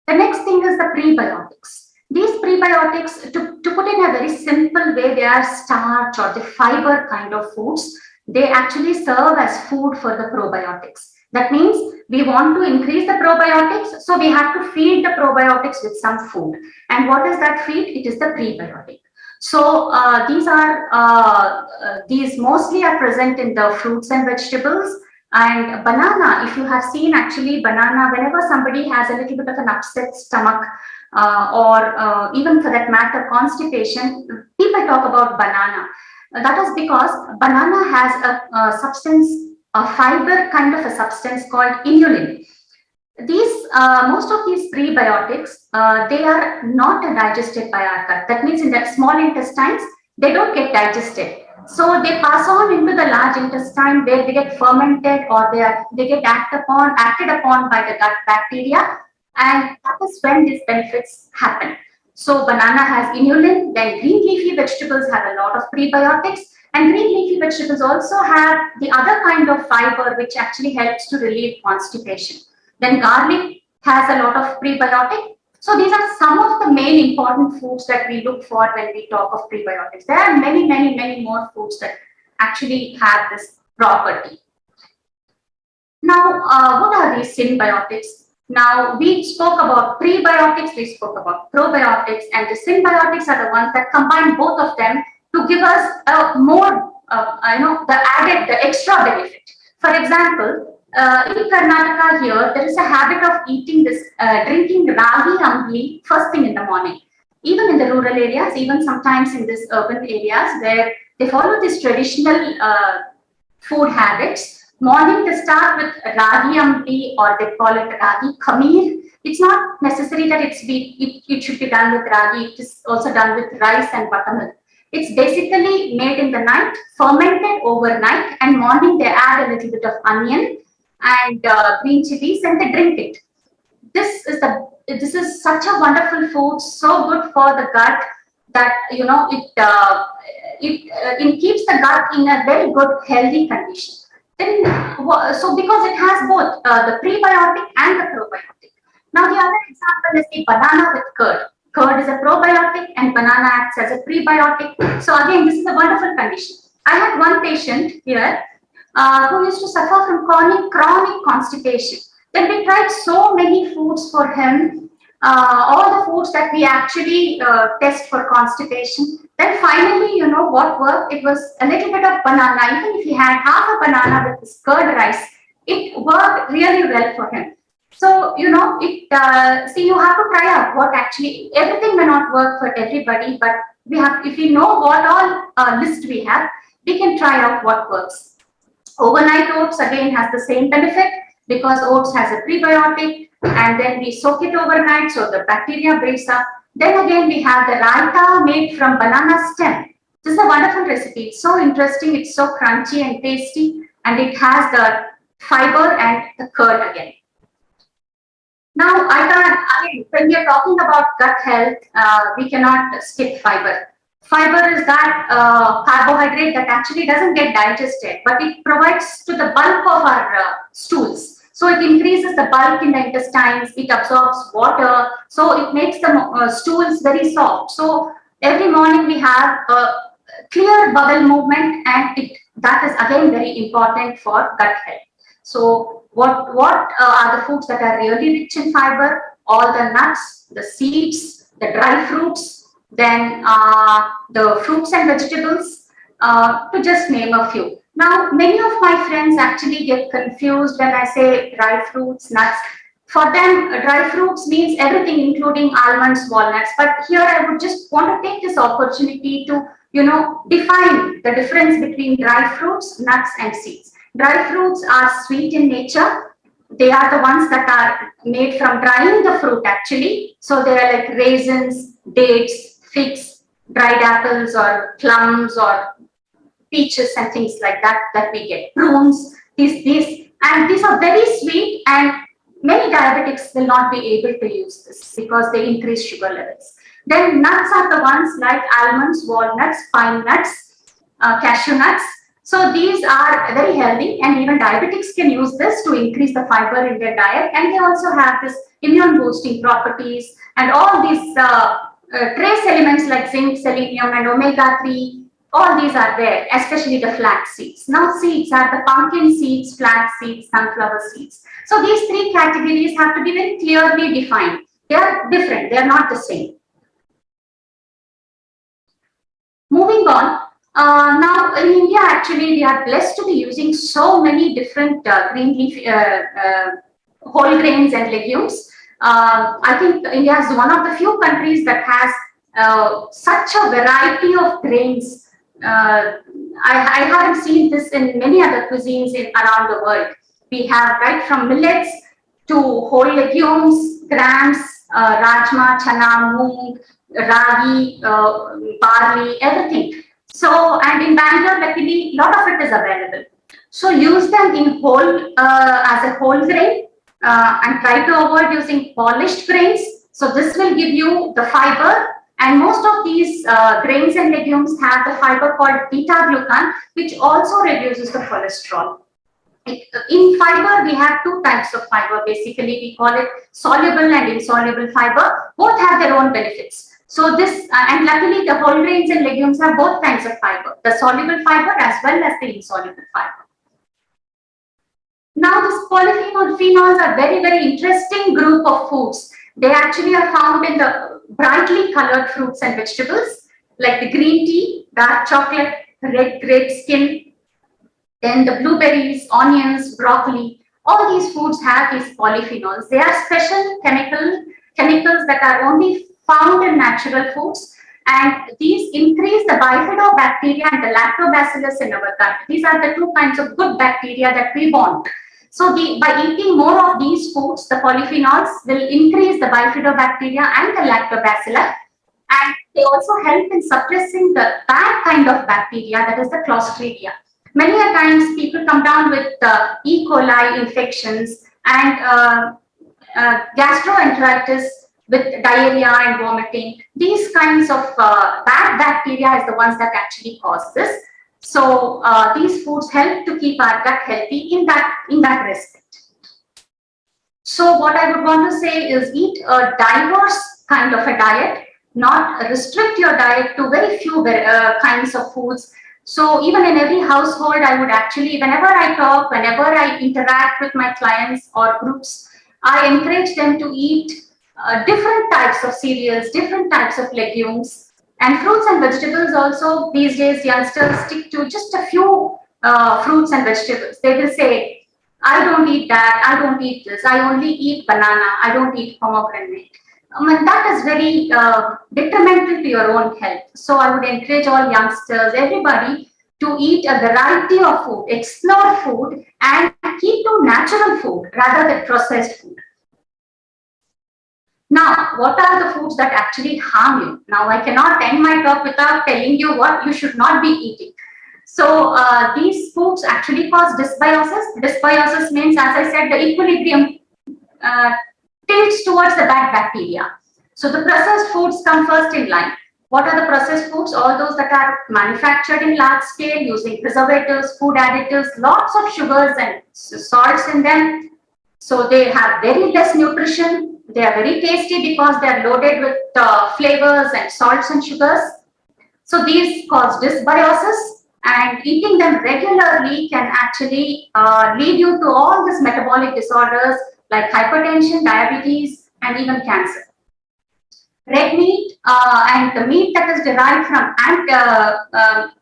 The next thing is the prebiotics. These prebiotics, to put in a very simple way, they are starch or the fiber kind of foods. They actually serve as food for the probiotics. That means we want to increase the probiotics, so we have to feed the probiotics with some food. And what is that feed? It is the prebiotic. So these mostly are present in the fruits and vegetables. And banana, if you have seen actually banana, whenever somebody has a little bit of an upset stomach or even for that matter, constipation, people talk about banana. That is because banana has a substance, a fiber kind of a substance called inulin. These most of these prebiotics, they are not digested by our gut. That means in the small intestines, they don't get digested. So they pass on into the large intestine where they get fermented or they get acted upon by the gut bacteria, and that is when these benefits happen. So banana has inulin, then green leafy vegetables have a lot of prebiotics, and green leafy vegetables also have the other kind of fiber which actually helps to relieve constipation. Then garlic has a lot of prebiotic. So these are some of the main important foods that we look for when we talk of prebiotics. There are many, many, many more foods that actually have this property. Now, what are these symbiotics? Now, we spoke about prebiotics, we spoke about probiotics, and the symbiotics are the ones that combine both of them to give us the extra benefit. For example, in Karnataka here, there is a habit of drinking ragi ambli first thing in the morning. Even in the rural areas, even sometimes in these urban areas where they follow these traditional food habits. Morning they start with ragi ambli, or they call it ragi khameer. It's not necessary that it should be done with ragi. It is also done with rice and buttermilk. It's basically made in the night, fermented overnight, and morning they add a little bit of onion and green chilies, and they drink it. This is such a wonderful food, so good for the gut that it keeps the gut in a very good healthy condition. Then, so because it has both the prebiotic and the probiotic. Now the other example is the banana with curd. curd is a probiotic and banana acts as a prebiotic. So again, this is a wonderful condition. I had one patient here who used to suffer from chronic constipation. Then we tried so many foods for him, all the foods that we actually test for constipation. Then finally, you know what worked? It was a little bit of banana. Even if he had half a banana with this curd rice, it worked really well for him. So, you know, see, you have to try out what actually, everything may not work for everybody, but we have, if we know what all list we have, we can try out what works. Overnight oats again has the same benefit because oats has a prebiotic, and then we soak it overnight so the bacteria breaks up. Then again, we have the raita made from banana stem. This is a wonderful recipe. It's so interesting. It's so crunchy and tasty, and it has the fiber and the curd again. Now, again, when we are talking about gut health, we cannot skip fiber. Fiber is that carbohydrate that actually doesn't get digested, but it provides to the bulk of our stools. So it increases the bulk in the intestines, it absorbs water, so it makes the stools very soft. So every morning we have a clear bowel movement, and that is again very important for gut health. So what are the foods that are really rich in fiber? All the nuts, the seeds, the dry fruits, then the fruits and vegetables, to just name a few. Now, many of my friends actually get confused when I say dry fruits, nuts. For them, dry fruits means everything, including almonds, walnuts. But here I would just want to take this opportunity to, you know, define the difference between dry fruits, nuts, and seeds. Dry fruits are sweet in nature. They are the ones that are made from drying the fruit actually. So they are like raisins, dates, figs, dried apples or plums or peaches and things like that we get. Prunes, these are very sweet, and many diabetics will not be able to use this because they increase sugar levels. Then nuts are the ones like almonds, walnuts, pine nuts, cashew nuts. So these are very healthy, and even diabetics can use this to increase the fiber in their diet, and they also have this immune boosting properties, and all these trace elements like zinc, selenium, and omega-3, all these are there, especially the flax seeds. Now seeds are the pumpkin seeds, flax seeds, sunflower seeds. So these three categories have to be very clearly defined. They are different, they are not the same. Moving on, now in India actually we are blessed to be using so many different green leaf, whole grains and legumes. I think India is one of the few countries that has such a variety of grains. I haven't seen this in many other cuisines around the world. We have right from millets to whole legumes, grams, rajma, chana, moong, ragi, barley, everything. So, and in Bangalore, luckily, a lot of it is available. So use them in whole, as a whole grain, and try to avoid using polished grains. So this will give you the fiber. And most of these grains and legumes have the fiber called beta-glucan, which also reduces the cholesterol. In fiber, we have two types of fiber. Basically, we call it soluble and insoluble fiber. Both have their own benefits. So this, and luckily the whole grains and legumes have both kinds of fiber, the soluble fiber as well as the insoluble fiber. Now, these polyphenols are very, very interesting group of foods. They actually are found in the brightly colored fruits and vegetables, like the green tea, dark chocolate, red grape skin, then the blueberries, onions, broccoli. All these foods have these polyphenols. They are special chemicals that are only found in natural foods, and these increase the bifidobacteria and the lactobacillus in our gut. These are the two kinds of good bacteria that we want. So by eating more of these foods, the polyphenols will increase the bifidobacteria and the lactobacillus, and they also help in suppressing the bad kind of bacteria, that is the Clostridia. Many a times people come down with E. coli infections and gastroenteritis with diarrhea and vomiting. These kinds of bad bacteria is the ones that actually cause this. So these foods help to keep our gut healthy in that respect. So what I would want to say is eat a diverse kind of a diet. not restrict your diet to very few kinds of foods. So even in every household, I would actually, whenever I talk, whenever I interact with my clients or groups, I encourage them to eat different types of cereals, different types of legumes, and fruits and vegetables. Also, these days, youngsters stick to just a few fruits and vegetables. They will say, I don't eat that, I don't eat this, I only eat banana, I don't eat pomegranate. And that is very detrimental to your own health. So I would encourage all youngsters, everybody, to eat a variety of food, explore food, and keep to natural food rather than processed food. Now, what are the foods that actually harm you? Now, I cannot end my talk without telling you what you should not be eating. So, these foods actually cause dysbiosis. Dysbiosis means, as I said, the equilibrium tilts towards the bad bacteria. So, the processed foods come first in line. What are the processed foods? All those that are manufactured in large scale using preservatives, food additives, lots of sugars and salts in them. So they have very less nutrition. They are very tasty because they are loaded with flavors and salts and sugars. So these cause dysbiosis, and eating them regularly can actually lead you to all these metabolic disorders like hypertension, diabetes, and even cancer. Red meat and the meat that is derived from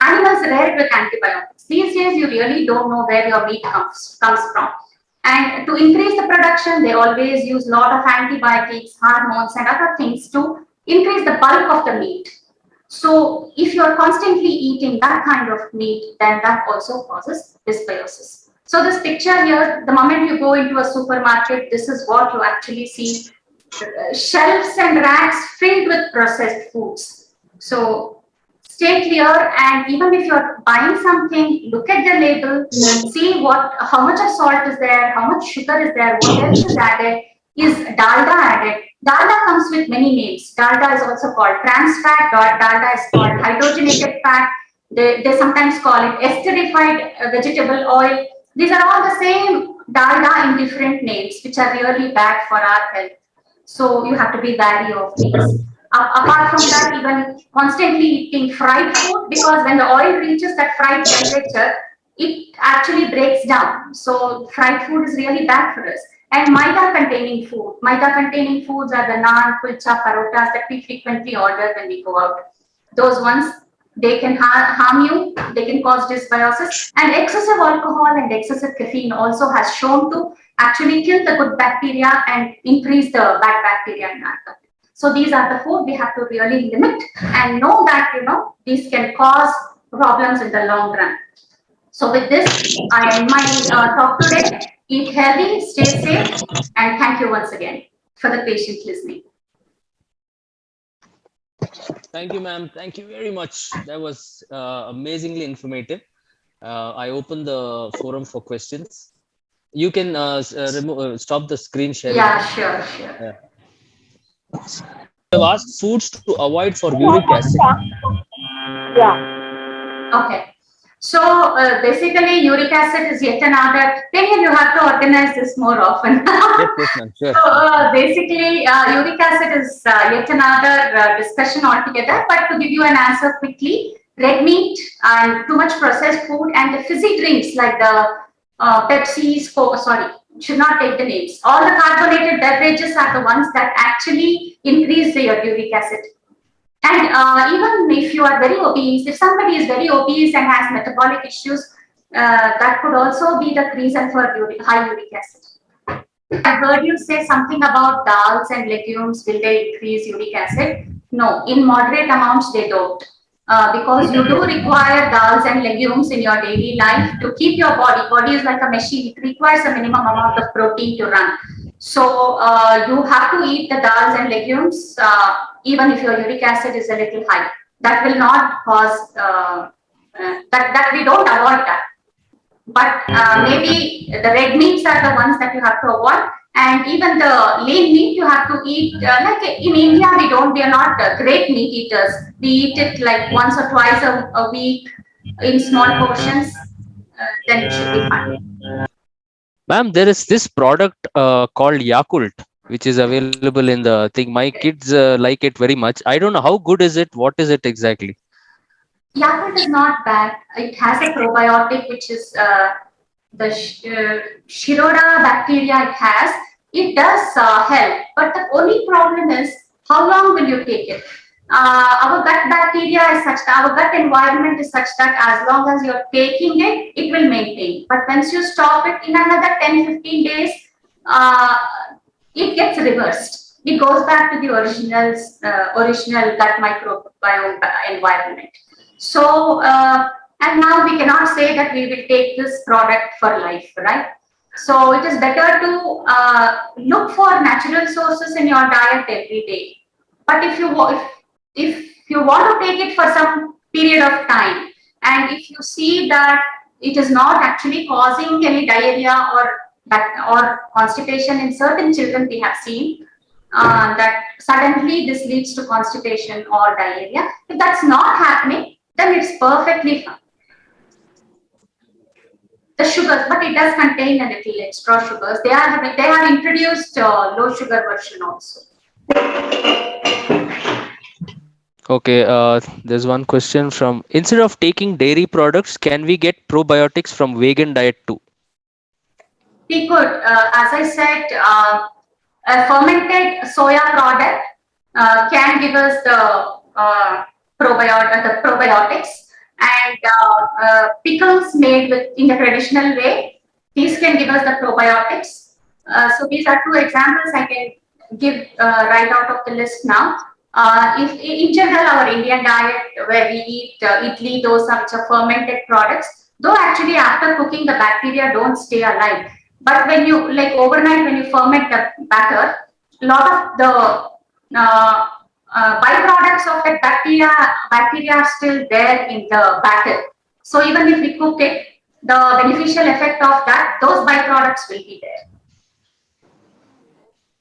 animals reared with antibiotics. These days, you really don't know where your meat comes from. And to increase the production, they always use a lot of antibiotics, hormones, and other things to increase the bulk of the meat. So if you're constantly eating that kind of meat, then that also causes dysbiosis. So this picture here, the moment you go into a supermarket, this is what you actually see. Shelves and racks filled with processed foods. So stay clear, and even if you're buying something, look at the label, see how much of salt is there, how much sugar is there, what else is added. Is dalda added? Dalda comes with many names. Dalda is also called trans fat, dalda is called hydrogenated fat. They sometimes call it esterified vegetable oil. These are all the same dalda in different names, which are really bad for our health. So you have to be wary of these. Apart from that, even constantly eating fried food, because when the oil reaches that fried temperature, it actually breaks down. So fried food is really bad for us. And maida containing food. Maida containing foods are the naan, kulcha, parotas that we frequently order when we go out. Those ones, they can harm you, they can cause dysbiosis. And excessive alcohol and excessive caffeine also has shown to actually kill the good bacteria and increase the bad bacteria in our gut. So these are the food we have to really limit and know that, these can cause problems in the long run. So with this, I end my talk today. Eat healthy, stay safe, and thank you once again for the patient listening. Thank you, ma'am. Thank you very much. That was amazingly informative. I open the forum for questions. You can stop the screen sharing. Yeah, sure. I've asked foods to avoid for uric acid. Yeah. Okay. So basically, uric acid is yet another. Then you have to organize this more often. Yes, ma'am. Sure. So basically, uric acid is yet another discussion altogether. But to give you an answer quickly, red meat and too much processed food and the fizzy drinks like the Pepsi's, should not take the names. All the carbonated beverages are the ones that actually increase your uric acid. And even if you are very obese, if somebody is very obese and has metabolic issues, that could also be the reason for high uric acid. I heard you say something about dals and legumes. Will they increase uric acid? No, in moderate amounts they don't. Because you do require dals and legumes in your daily life to keep your body. Body is like a machine. It requires a minimum amount of protein to run. So you have to eat the dals and legumes even if your uric acid is a little high. That will not cause, that we don't avoid that. But maybe the red meats are the ones that you have to avoid. And even the lean meat you have to eat, like in India, we are not great meat eaters. We eat it like once or twice a week in small portions, then it should be fine. Ma'am, there is this product called Yakult. which is available in the thing. My kids like it very much. I don't know how good is it. What is it exactly? Yakult is not bad. It has a probiotic, which is the Shiroda bacteria it has. It does help, but the only problem is how long will you take it? Our gut bacteria is such that our gut environment is such that as long as you're taking it, it will maintain. But once you stop it in another 10-15 days, uh, it gets reversed. It goes back to the original gut microbiome environment. So, and now we cannot say that we will take this product for life, right? So it is better to look for natural sources in your diet every day. But if you want to take it for some period of time, and if you see that it is not actually causing any diarrhea or constipation in certain children, we have seen that suddenly this leads to constipation or diarrhea. If that's not happening, then it's perfectly fine. The sugars, but it does contain a little extra sugars. They have introduced low sugar version also. Okay, there's one question from, instead of taking dairy products, can we get probiotics from vegan diet too? We could, as I said, a fermented soya product can give us the probiotics, and pickles made in the traditional way, these can give us the probiotics. So these are two examples I can give right out of the list now. If in general our Indian diet, where we eat idli, dosa, which are fermented products, though actually after cooking the bacteria don't stay alive, but when you like overnight when you ferment the batter, a lot of the byproducts of that bacteria are still there in the batter. So even if we cook it, the beneficial effect of that, those byproducts will be there.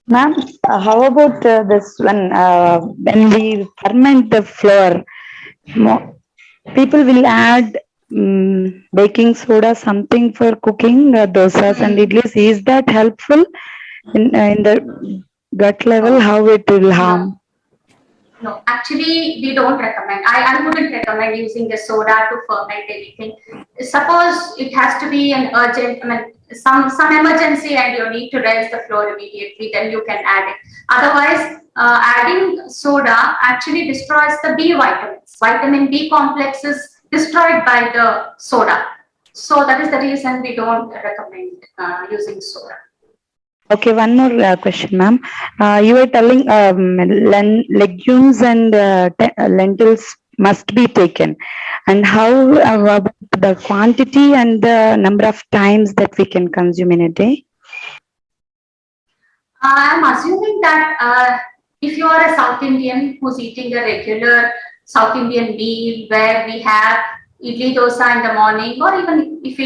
Ma'am, how about this one? When we ferment the flour, people will add baking soda, something for cooking dosas and idlis. Is that helpful in the gut level? How it will harm? No, actually, we don't recommend. I wouldn't recommend using the soda to ferment anything. Suppose it has to be an urgent, I mean, some emergency and you need to rinse the floor immediately, then you can add it. Otherwise, adding soda actually destroys the B vitamins. Vitamin B complex is destroyed by the soda. So that is the reason we don't recommend using soda. Okay, one more question, ma'am. You were telling legumes and lentils must be taken. And how about the quantity and the number of times that we can consume in a day? I'm assuming that if you are a South Indian who's eating a regular South Indian meal where we have idli dosa in the morning, or even if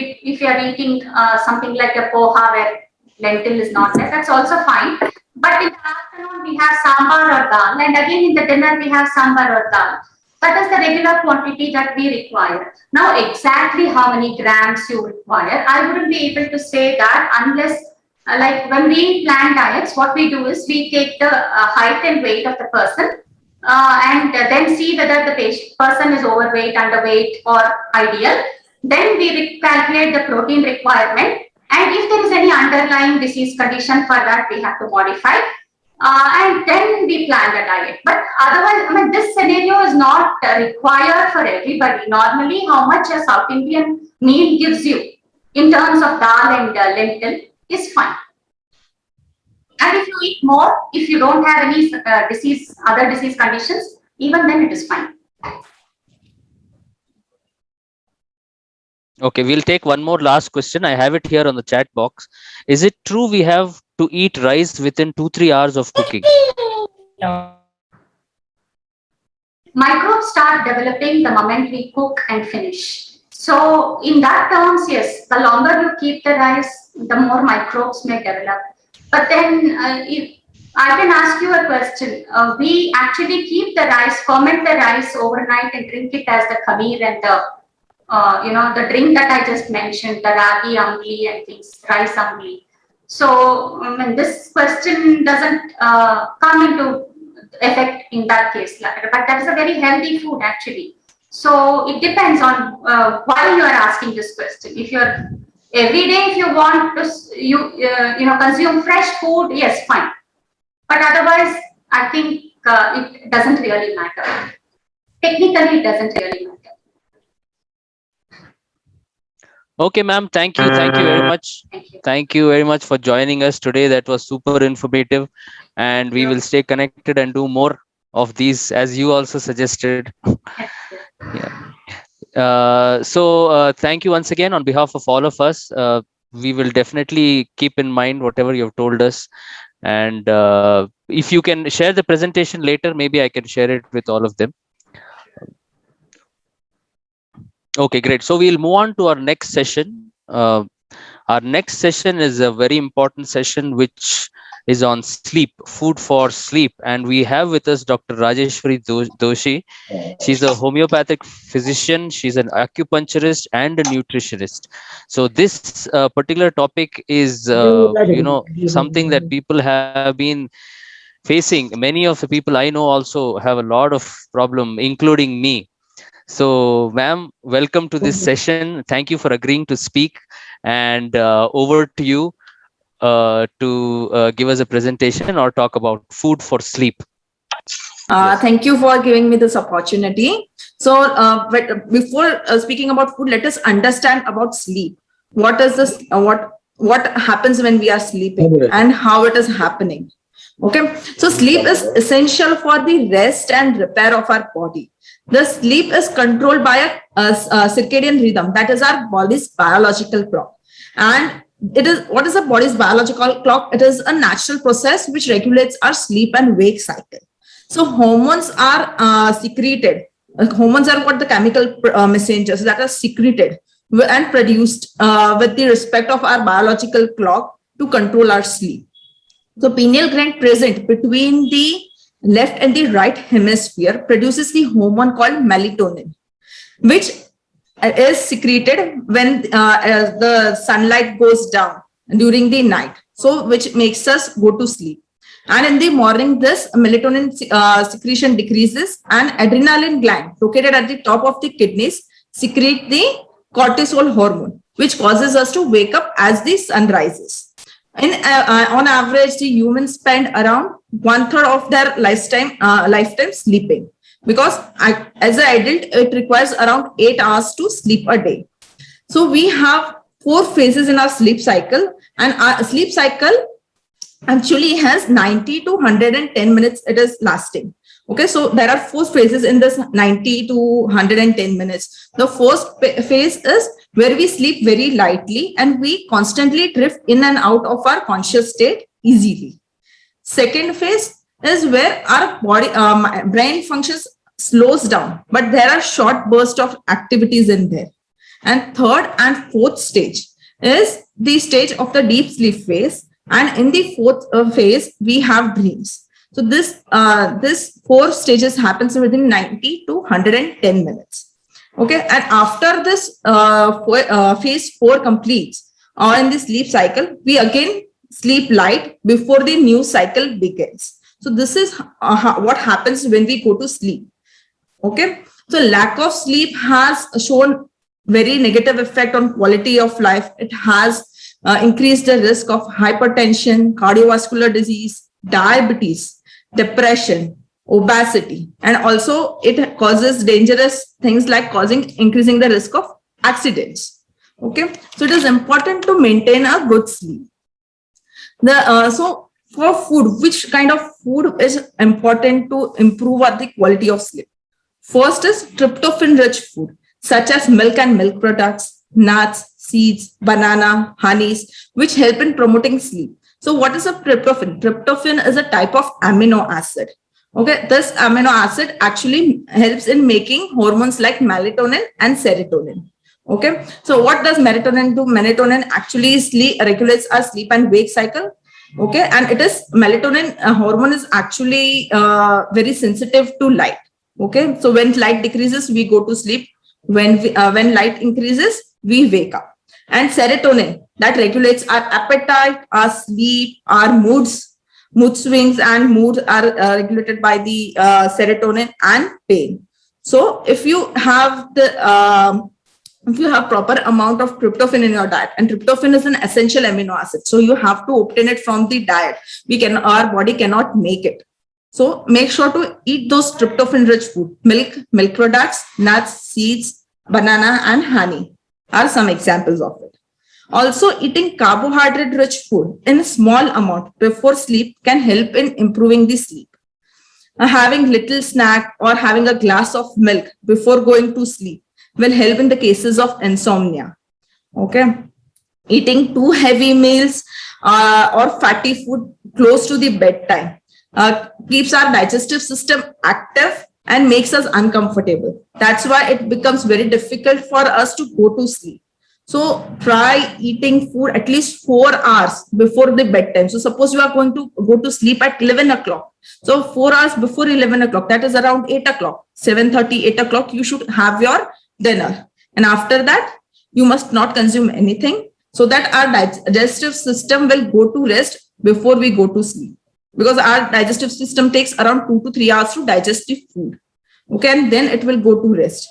you are eating something like a poha where lentil is not there, that's also fine. But in the afternoon we have sambar or dal, and again in the dinner we have sambar or dal. That is the regular quantity that we require. Now, exactly how many grams you require, I wouldn't be able to say that unless, like when we plan diets, what we do is we take the height and weight of the person and then see whether the person is overweight, underweight, or ideal. Then we calculate the protein requirement. And if there is any underlying disease condition for that, we have to modify. And then we plan the diet. But otherwise, I mean, this scenario is not required for everybody. Normally, how much a South Indian meal gives you in terms of dal and lentil is fine. And if you eat more, if you don't have any other disease conditions, even then it is fine. Okay, we'll take one more last question. I have it here on the chat box. Is it true we have to eat rice within 2-3 hours of cooking? No. Microbes start developing the moment we cook and finish. So in that terms, yes, the longer you keep the rice, the more microbes may develop. But then if I can ask you a question. We actually keep the rice, ferment the rice overnight and drink it as the khameer and the, the drink that I just mentioned, the ragi ambli and things, rice ambli. So this question doesn't come into effect in that case, but that is a very healthy food actually. So it depends on why you are asking this question. If you're every day, if you want to consume fresh food, yes, fine. But otherwise, I think it doesn't really matter. Technically, it doesn't really matter. Okay, ma'am. Thank you. Thank you very much. Thank you. Thank you very much for joining us today. That was super informative, and we will stay connected and do more of these as you also suggested. Yeah. So thank you once again on behalf of all of us. We will definitely keep in mind whatever you have told us, and if you can share the presentation later, maybe I can share it with all of them. Okay, great. So we'll move on to our next session. Our next session is a very important session, which is on sleep, food for sleep. And we have with us Dr. Rajeshwari Doshi. She's a homeopathic physician. She's an acupuncturist and a nutritionist. So this particular topic is, something that people have been facing. Many of the people I know also have a lot of problem, including me. So, ma'am, welcome to this session. Thank you for agreeing to speak. And over to you to give us a presentation or talk about food for sleep. Yes. Thank you for giving me this opportunity. So, but before speaking about food, let us understand about sleep. What is this? What happens when we are sleeping and how it is happening? Okay, so sleep is essential for the rest and repair of our body. The sleep is controlled by a circadian rhythm, that is our body's biological clock. And it is, what is a body's biological clock? It is a natural process which regulates our sleep and wake cycle. So hormones are secreted. Hormones are what the chemical messengers that are secreted and produced with the respect of our biological clock to control our sleep. So pineal gland present between the left and the right hemisphere produces the hormone called melatonin, which is secreted when the sunlight goes down during the night. So which makes us go to sleep. And in the morning, this melatonin secretion decreases and adrenaline gland located at the top of the kidneys secrete the cortisol hormone, which causes us to wake up as the sun rises. On average, the humans spend around 1/3 of their lifetime sleeping, because as an adult, it requires around 8 hours to sleep a day. So we have 4 phases in our sleep cycle, and our sleep cycle actually has 90 to 110 minutes it is lasting. Okay, so there are 4 phases in this 90 to 110 minutes. The first phase is where we sleep very lightly and we constantly drift in and out of our conscious state easily. Second phase is where our body, brain functions slows down, but there are short bursts of activities in there. And third and fourth stage is the stage of the deep sleep phase. And in the fourth phase, we have dreams. So this 4 stages happens within 90 to 110 minutes. Okay, and after this phase 4 completes, or in the sleep cycle, we again sleep light before the new cycle begins. So this is what happens when we go to sleep. Okay, so lack of sleep has shown very negative effect on quality of life. It has increased the risk of hypertension, cardiovascular disease, diabetes, depression, obesity, and also it causes dangerous things like increasing the risk of accidents. Okay, so it is important to maintain a good sleep. So for food, which kind of food is important to improve the quality of sleep? First is tryptophan-rich food, such as milk and milk products, nuts, seeds, banana, honeys, which help in promoting sleep. So what is a tryptophan? Tryptophan is a type of amino acid. Okay, this amino acid actually helps in making hormones like melatonin and serotonin. Okay, so what does melatonin do? Melatonin actually regulates our sleep and wake cycle. Okay, and it is melatonin hormone is actually very sensitive to light. Okay, so when light decreases, we go to sleep. When light increases, we wake up. and serotonin that regulates our appetite, our sleep, our moods. Mood swings and moods are regulated by the serotonin and pain. So if you have proper amount of tryptophan in your diet, and tryptophan is an essential amino acid, so you have to obtain it from the diet. Our body cannot make it. So make sure to eat those tryptophan rich food. Milk products, nuts, seeds, banana and honey are some examples of it. Also, eating carbohydrate rich food in a small amount before sleep can help in improving the sleep. Having little snack or having a glass of milk before going to sleep will help in the cases of insomnia. Okay. Eating too heavy meals or fatty food close to the bedtime keeps our digestive system active and makes us uncomfortable. That's why it becomes very difficult for us to go to sleep. So try eating food at least 4 hours before the bedtime. So suppose you are going to go to sleep at 11 o'clock. So 4 hours before 11 o'clock, that is around 8 o'clock, 7:30, 8 o'clock, you should have your dinner. And after that, you must not consume anything so that our digestive system will go to rest before we go to sleep. Because our digestive system takes around 2 to 3 hours to digest the food. Okay, and then it will go to rest.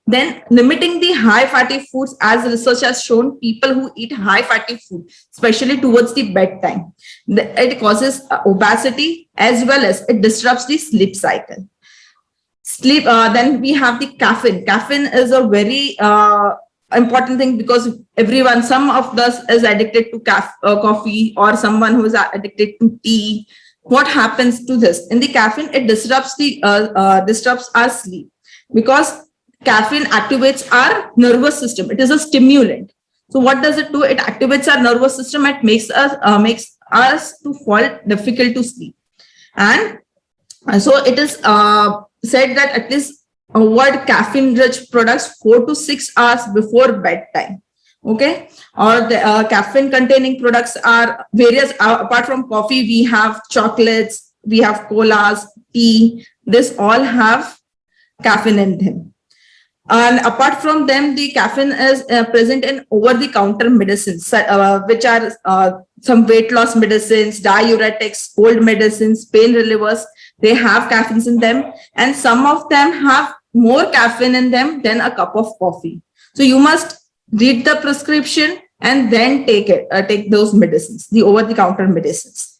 Then limiting the high fatty foods, as research has shown, people who eat high fatty food, especially towards the bedtime, it causes obesity as well as it disrupts the sleep cycle. Then we have the caffeine. Caffeine is a very important thing because some of us is addicted to coffee, or someone who is addicted to tea. What happens to this? In the caffeine, it disrupts our sleep because caffeine activates our nervous system. It is a stimulant. So what does it do? It activates our nervous system. It makes us to fall difficult to sleep. And so it is said that at least avoid caffeine rich products 4 to 6 hours before bedtime. Okay. Or the caffeine containing products are various. Apart from coffee, we have chocolates, we have colas, tea. This all have caffeine in them. And apart from them, the caffeine is present in over-the-counter medicines, which are some weight loss medicines, diuretics, cold medicines, pain relievers. They have caffeine in them, and some of them have more caffeine in them than a cup of coffee. So you must read the prescription and then take those medicines, the over-the-counter medicines.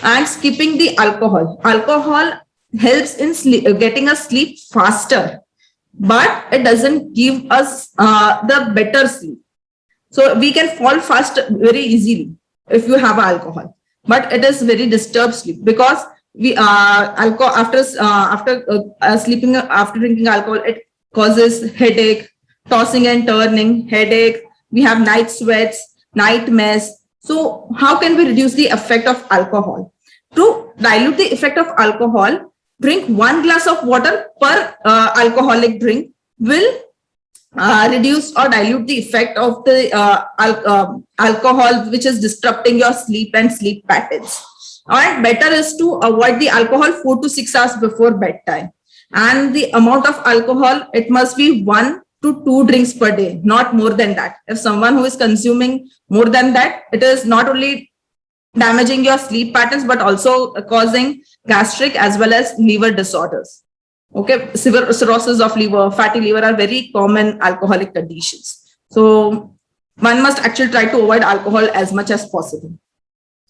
And skipping the alcohol. Alcohol helps in getting us sleep faster, but it doesn't give us the better sleep. So we can fall fast very easily if you have alcohol, but it is very disturbed sleep because alcohol after drinking alcohol, it causes headache, tossing and turning, headache. We have night sweats, nightmares. So how can we reduce the effect of alcohol? To dilute the effect of alcohol, drink 1 glass of water per alcoholic drink will reduce or dilute the effect of the alcohol, which is disrupting your sleep and sleep patterns. Or better is to avoid the alcohol 4 to 6 hours before bedtime. And the amount of alcohol, it must be 1 to 2 drinks per day, not more than that. If someone who is consuming more than that, it is not only damaging your sleep patterns, but also causing gastric as well as liver disorders. Okay, cirrhosis of liver, fatty liver are very common alcoholic conditions. So one must actually try to avoid alcohol as much as possible.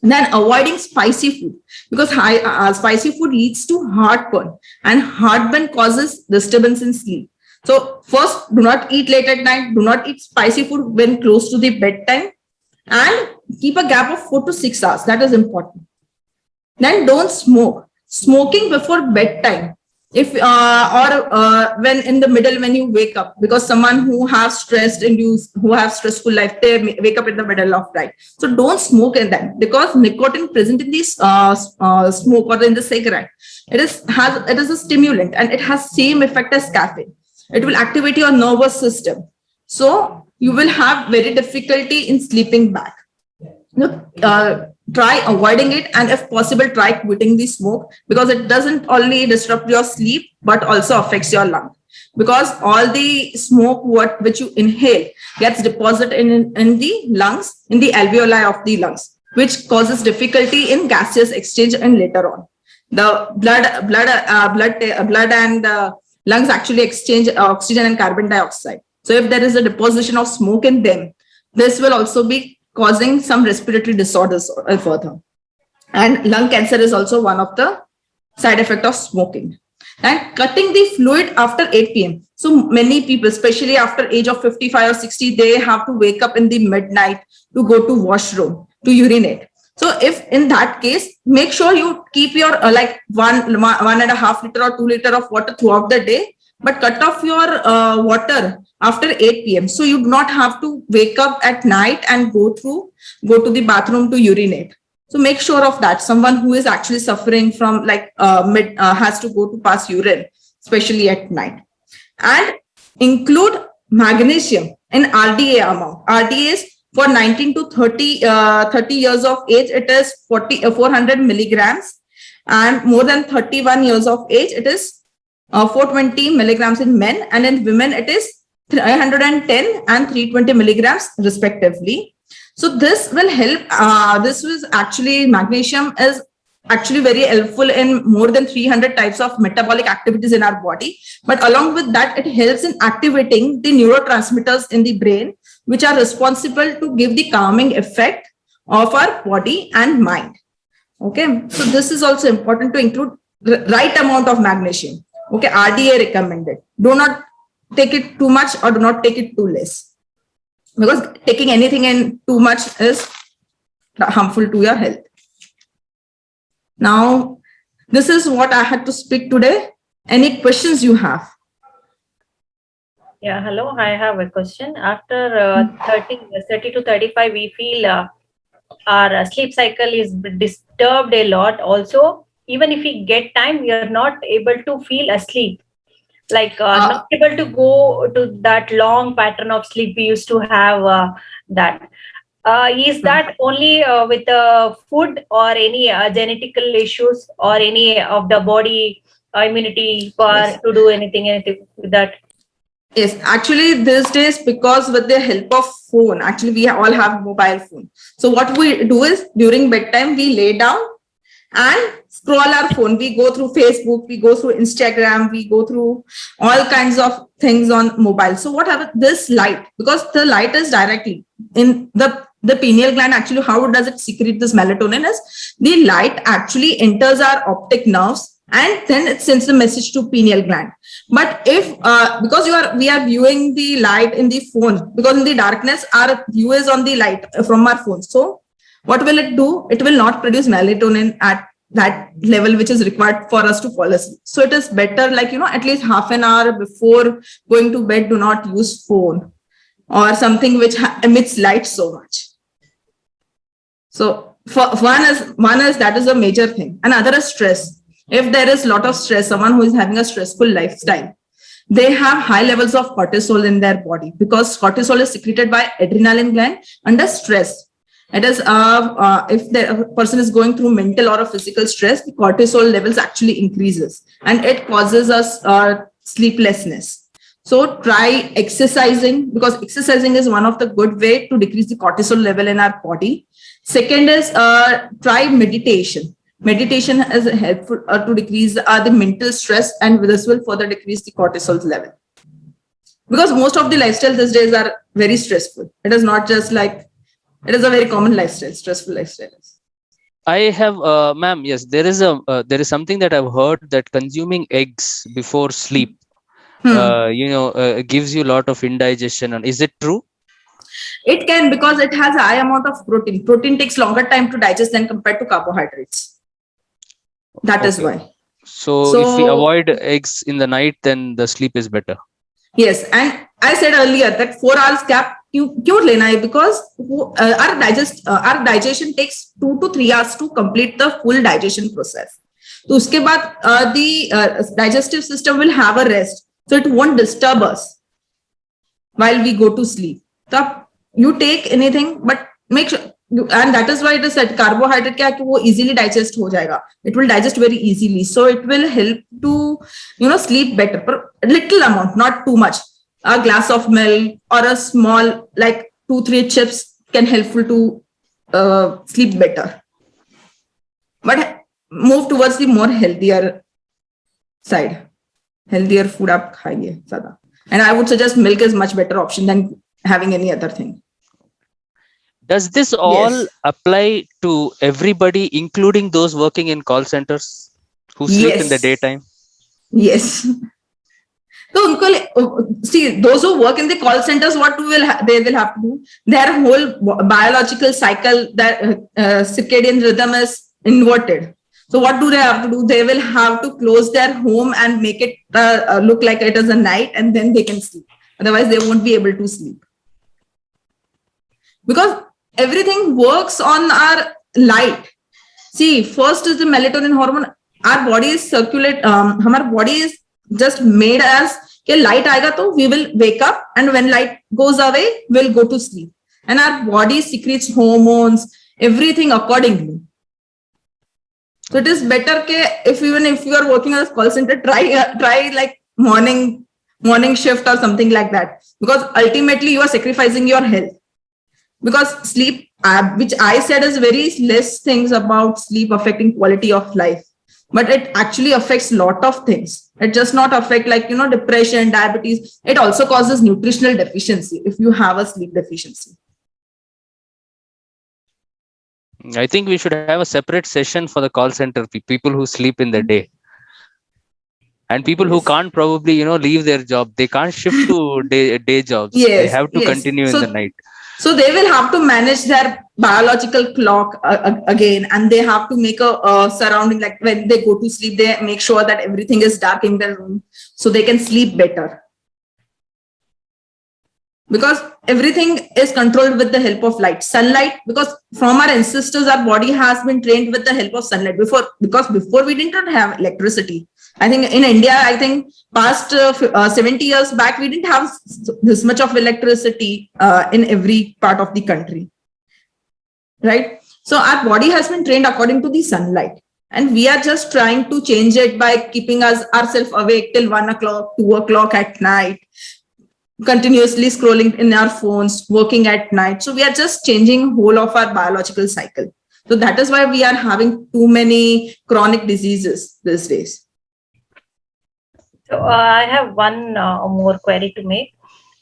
Then avoiding spicy food, because spicy food leads to heartburn, and heartburn causes disturbance in sleep. So first, do not eat late at night. Do not eat spicy food when close to the bedtime, and keep a gap of 4 to 6 hours. That is important. Then don't smoke. Smoking before bedtime, when in the middle when you wake up, because someone who has stressful life, they wake up in the middle of night. So don't smoke in that, because nicotine present in this smoke or in the cigarette, it is a stimulant and it has same effect as caffeine. It will activate your nervous system. So you will have very difficulty in sleeping back. Try avoiding it, and if possible, try quitting the smoke, because it doesn't only disrupt your sleep but also affects your lung. because all the smoke which you inhale gets deposited in the lungs, in the alveoli of the lungs, which causes difficulty in gaseous exchange and later on. The blood and lungs actually exchange oxygen and carbon dioxide. So if there is a deposition of smoke in them, this will also be causing some respiratory disorders further. And lung cancer is also one of the side effects of smoking. And cutting the fluid after 8 p.m. So many people, especially after age of 55 or 60, they have to wake up in the midnight to go to washroom, to urinate. So if in that case, make sure you keep your like 1.5 liter or 2 liter of water throughout the day, but cut off your water after 8 p.m. So you do not have to wake up at night and go to the bathroom to urinate. So make sure of that. Someone who is actually suffering from like has to go to pass urine, especially at night. And include magnesium in RDA amount. RDA is for 19 to 30 years of age, it is 400 milligrams, and more than 31 years of age, it is 420 milligrams in men, and in women, it is 310 and 320 milligrams respectively. So this will help. This was actually, magnesium is actually very helpful in more than 300 types of metabolic activities in our body. But along with that, it helps in activating the neurotransmitters in the brain, which are responsible to give the calming effect of our body and mind. Okay, so this is also important to include the right amount of magnesium. Okay, RDA recommended. Do not take it too much or do not take it too less, because taking anything in too much is harmful to your health. Now, this is what I had to speak today. Any questions you have? Yeah, hello. I have a question. After 30 to 35, we feel our sleep cycle is disturbed a lot. Also, even if we get time, we are not able to feel asleep. Like not able to go to that long pattern of sleep we used to have. That is that only with the food or any genetical issues or any of the body immunity power to do anything with that? Yes, actually these days, because with the help of phone, actually we all have mobile phone. So what we do is during bedtime, we lay down and scroll our phone. We go through Facebook, we go through Instagram, we go through all kinds of things on mobile. So what happens, this light, because the light is directly in the pineal gland, actually how does it secrete this melatonin is the light actually enters our optic nerves and then it sends the message to pineal gland. But if because we are viewing the light in the phone, because in the darkness our view is on the light from our phone. So what will it do? It will not produce melatonin at that level which is required for us to fall asleep. So it is better, like, at least half an hour before going to bed, do not use phone or something which emits light so much. So for one is that is a major thing. Another is stress. If there is a lot of stress, someone who is having a stressful lifestyle, they have high levels of cortisol in their body, because cortisol is secreted by adrenaline gland under stress. It is if the person is going through mental or a physical stress, the cortisol levels actually increases and it causes us sleeplessness. So try exercising, because exercising is one of the good way to decrease the cortisol level in our body. Second is try meditation. Meditation is helpful to decrease the mental stress, and this will further decrease the cortisol level. Because most of the lifestyle these days are very stressful. It is not just like, it is a very common lifestyle, stressful lifestyle. I have, ma'am, yes, there is something that I've heard, that consuming eggs before sleep, gives you a lot of indigestion. And is it true? It can, because it has a high amount of protein. Protein takes longer time to digest than compared to carbohydrates. That is why. So if we avoid eggs in the night, then the sleep is better. Yes, and I said earlier that 4 hours gap क्यों लेना है, because our digestion takes 2 to 3 hours to complete the full digestion process. तो उसके बाद the digestive system will have a rest, so it won't disturb us while we go to sleep. So you take anything, but make sure, and that is why it is said carbohydrate क्या है कि वो easily digest हो जाएगा. It will digest very easily, so it will help to sleep better. पर little amount, not too much. A glass of milk or a small, like 2-3 chips can helpful to sleep better. But move towards the more healthier side. Healthier food आप खाइए ज़्यादा. And I would suggest milk is much better option than having any other thing. Does this all Yes. apply to everybody, including those working in call centers who sleep in the Yes. daytime? Yes. So unko, see, those who work in the call centers, what they will have to do? Their whole biological cycle, their circadian rhythm is inverted. So what do they have to do? They will have to close their home and make it look like it is a night, and then they can sleep. Otherwise, they won't be able to sleep. Because everything works on our light. See, first is the melatonin hormone. Our body is our body is just made as light aega to we will wake up, and when light goes away, we'll go to sleep. And our body secretes hormones, everything accordingly. So it is better if you are working as a call center, try like morning shift or something like that, because ultimately you are sacrificing your health. Because sleep, which I said is very less things about sleep affecting quality of life, but it actually affects a lot of things. It does not affect like, depression, diabetes. It also causes nutritional deficiency if you have a sleep deficiency. I think we should have a separate session for the call center people who sleep in the day. And people who can't probably, leave their job. They can't shift to day jobs. Yes, they have to continue in the night. So they will have to manage their biological clock again, and they have to make a surrounding, like when they go to sleep, they make sure that everything is dark in their room so they can sleep better. Because everything is controlled with the help of light, sunlight, because from our ancestors, our body has been trained with the help of sunlight because before we didn't have electricity. I think in India, past 70 years back, we didn't have this much of electricity in every part of the country, right? So our body has been trained according to the sunlight, and we are just trying to change it by keeping ourselves awake till 1 o'clock, 2 o'clock at night, continuously scrolling in our phones, working at night. So we are just changing whole of our biological cycle. So that is why we are having too many chronic diseases these days. So I have one more query to make.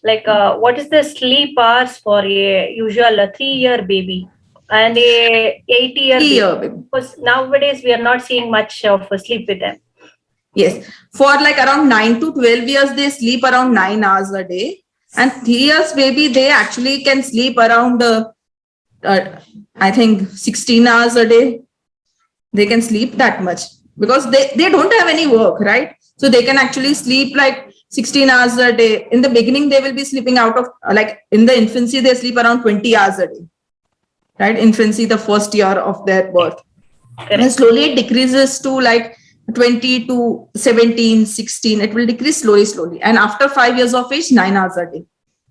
Like, what is the sleep hours for a usual 3-year baby and a 8-year baby? Because nowadays we are not seeing much of sleep with them. Yes, for like around 9 to 12 years, they sleep around 9 hours a day. And 3 years baby, they actually can sleep around, I think 16 hours a day. They can sleep that much because they don't have any work, right? So they can actually sleep like 16 hours a day. In the beginning, they will be sleeping out of, like in the infancy, they sleep around 20 hours a day, right? Infancy, the first year of their birth. Correct. And slowly it decreases to like 20 to 17, 16. It will decrease slowly. And after 5 years of age, 9 hours a day.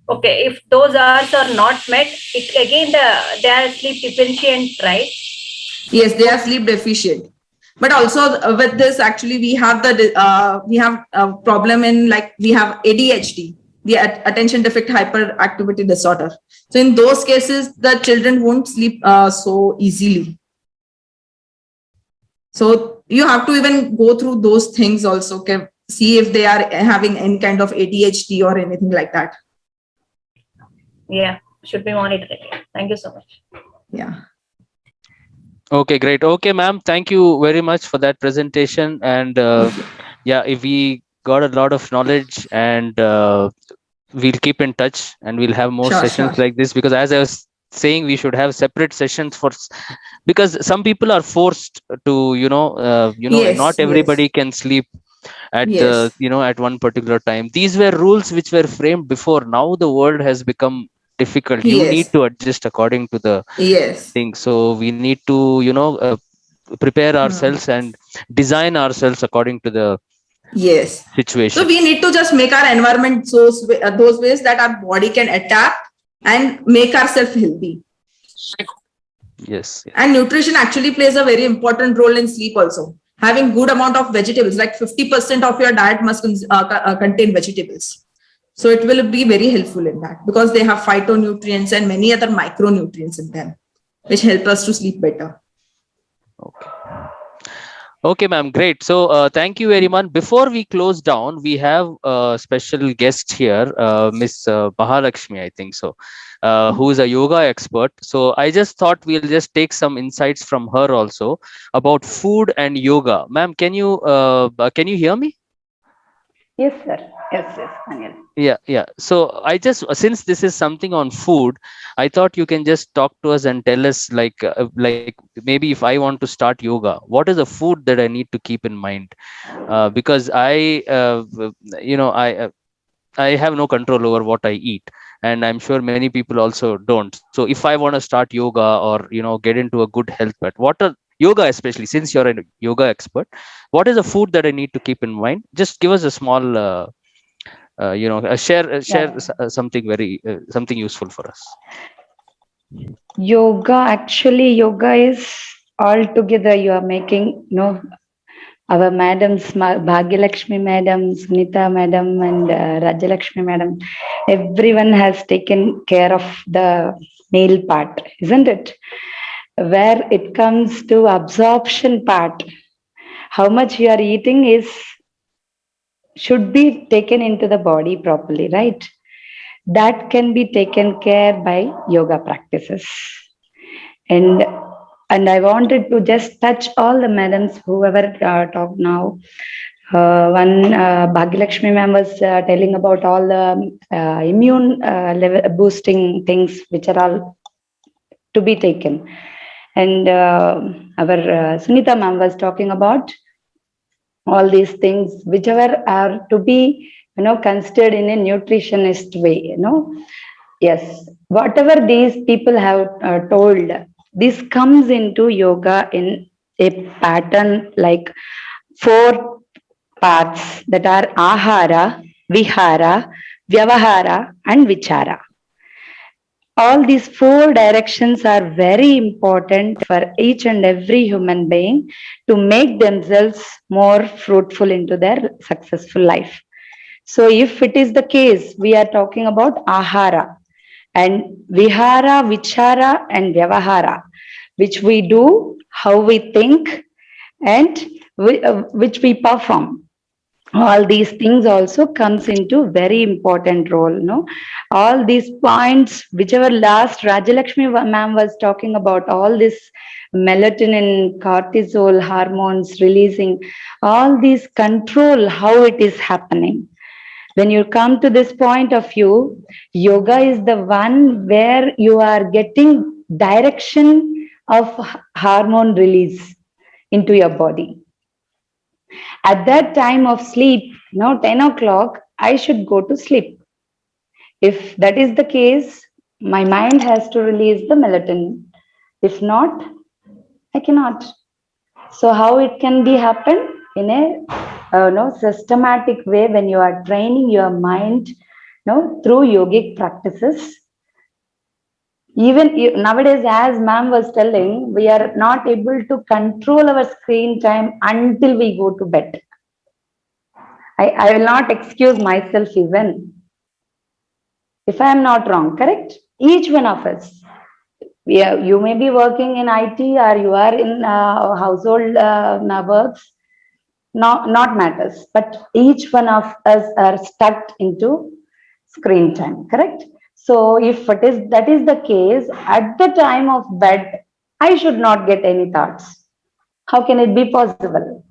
Okay, if those hours are not met, they are sleep deficient, right? Yes, they are sleep deficient. But also with this, actually, we have a problem in, like, we have ADHD, the attention deficit hyperactivity disorder. So in those cases, the children won't sleep so easily. So you have to even go through those things also, see if they are having any kind of ADHD or anything like that. Yeah, should be monitored. Thank you so much. Yeah. Okay, great. Okay, ma'am, thank you very much for that presentation. And yeah, if we got a lot of knowledge, and we'll keep in touch, and we'll have more sessions like this, because as I was saying, we should have separate sessions because some people are forced to, Yes, not everybody can sleep at at one particular time. These were rules which were framed before. Now the world has become difficult. You need to adjust according to the thing. So we need to prepare ourselves and design ourselves according to the situation. So we need to just make our environment those ways that our body can adapt and make ourselves healthy. Yes. And nutrition actually plays a very important role in sleep also. having good amount of vegetables, like 50% of your diet must contain vegetables. So it will be very helpful in that, because they have phytonutrients and many other micronutrients in them, which help us to sleep better. Okay. Okay, ma'am. Great. So thank you very much. Before we close down, we have a special guest here, Miss Mahalakshmi, I think so, who is a yoga expert. So I just thought we'll just take some insights from her also about food and yoga. Ma'am, can you hear me? Yes, sir. Yes, Anil. Yeah. So I just, since this is something on food, I thought you can just talk to us and tell us, like maybe if I want to start yoga, what is the food that I need to keep in mind? Because I have no control over what I eat, and I'm sure many people also don't. So if I want to start yoga or get into a good health path, what are yoga, especially since you're a yoga expert, what is the food that I need to keep in mind? Just give us a small share something very something useful for us. Yoga is all together. You are making, our madams, Bhagyalakshmi madam, Sunita madam, and Rajalakshmi madam, everyone has taken care of the male part, isn't it? Where it comes to absorption part, how much you are eating should be taken into the body properly, right? That can be taken care by yoga practices. And I wanted to just touch all the madams, whoever talked now. One Bhagyalakshmi ma'am was telling about all the immune level boosting things which are all to be taken. And our Sunita ma'am was talking about all these things whichever are to be considered in a nutritionist way. Yes, whatever these people have told, this comes into yoga in a pattern like 4 parts that are ahara, vihara, vyavahara, and vichara. All these 4 directions are very important for each and every human being to make themselves more fruitful into their successful life. So if it is the case, we are talking about ahara and vihara, vichara, and vyavahara, which we do, how we think, and which we perform. All these things also comes into very important role. All these points, whichever last Rajalakshmi ma'am was talking about, all this melatonin, cortisol hormones releasing, all these control how it is happening. When you come to this point of view, yoga is the one where you are getting direction of hormone release into your body. At that time of sleep, 10 o'clock, I should go to sleep. If that is the case, my mind has to release the melatonin. If not, I cannot. So how it can be happen? In a systematic way, when you are training your mind through yogic practices. Even nowadays, as ma'am was telling, we are not able to control our screen time until we go to bed. I will not excuse myself even if I am not wrong, correct? Each one of us. You may be working in IT or you are in household works, not matters, but each one of us are stuck into screen time, correct? So if that is the case, at the time of bed, I should not get any thoughts. How can it be possible?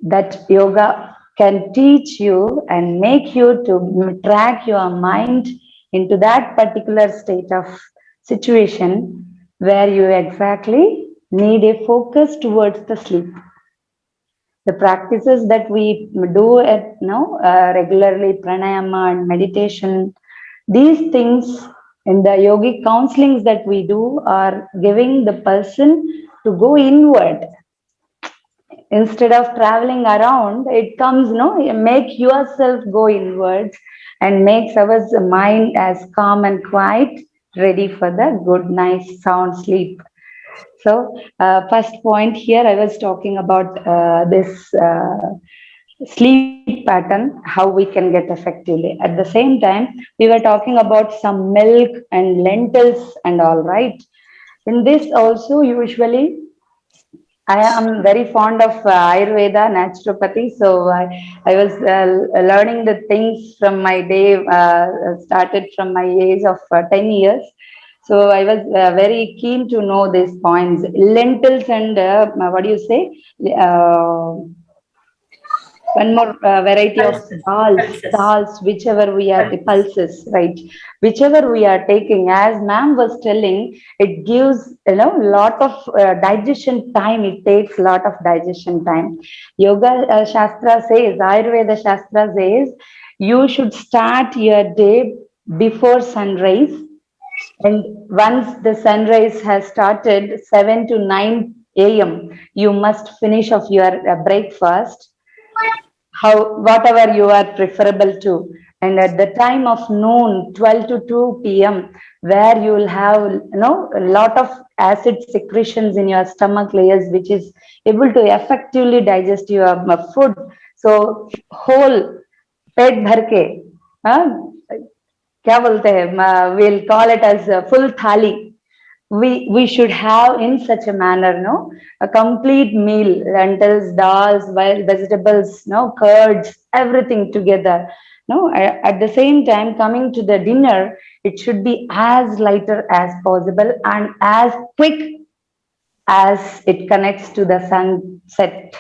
That yoga can teach you and make you to track your mind into that particular state of situation where you exactly need a focus towards the sleep. The practices that we do regularly, pranayama and meditation, these things in the yogic counselings that we do are giving the person to go inward. Instead of traveling around, it comes, make yourself go inwards and makes our mind as calm and quiet, ready for the good, nice, sound sleep. So, first point here, I was talking about this sleep pattern, how we can get effectively. At the same time, we were talking about some milk and lentils and all, right? In this also, usually I am very fond of Ayurveda, naturopathy. So I was learning the things from my day, started from my age of 10 years. So I was very keen to know these points. Lentils and what do you say? One more variety of dals, whichever we are, pulses, right? Whichever we are taking, as ma'am was telling, it gives, lot of digestion time. It takes lot of digestion time. Yoga Shastra says, Ayurveda Shastra says, you should start your day before sunrise. And once the sunrise has started, 7 to 9 a.m., you must finish off your breakfast, how whatever you are preferable to. And at the time of noon, 12 to 2 p.m., where you will have a lot of acid secretions in your stomach layers, which is able to effectively digest your food. So whole पेट भर के, हाँ, क्या बोलते हैं, we'll call it as a full thali. We should have in such a manner, no, a complete meal, lentils, dals, wild vegetables, no, curds, everything together, no. At the same time, coming to the dinner, it should be as lighter as possible and as quick as it connects to the sunset,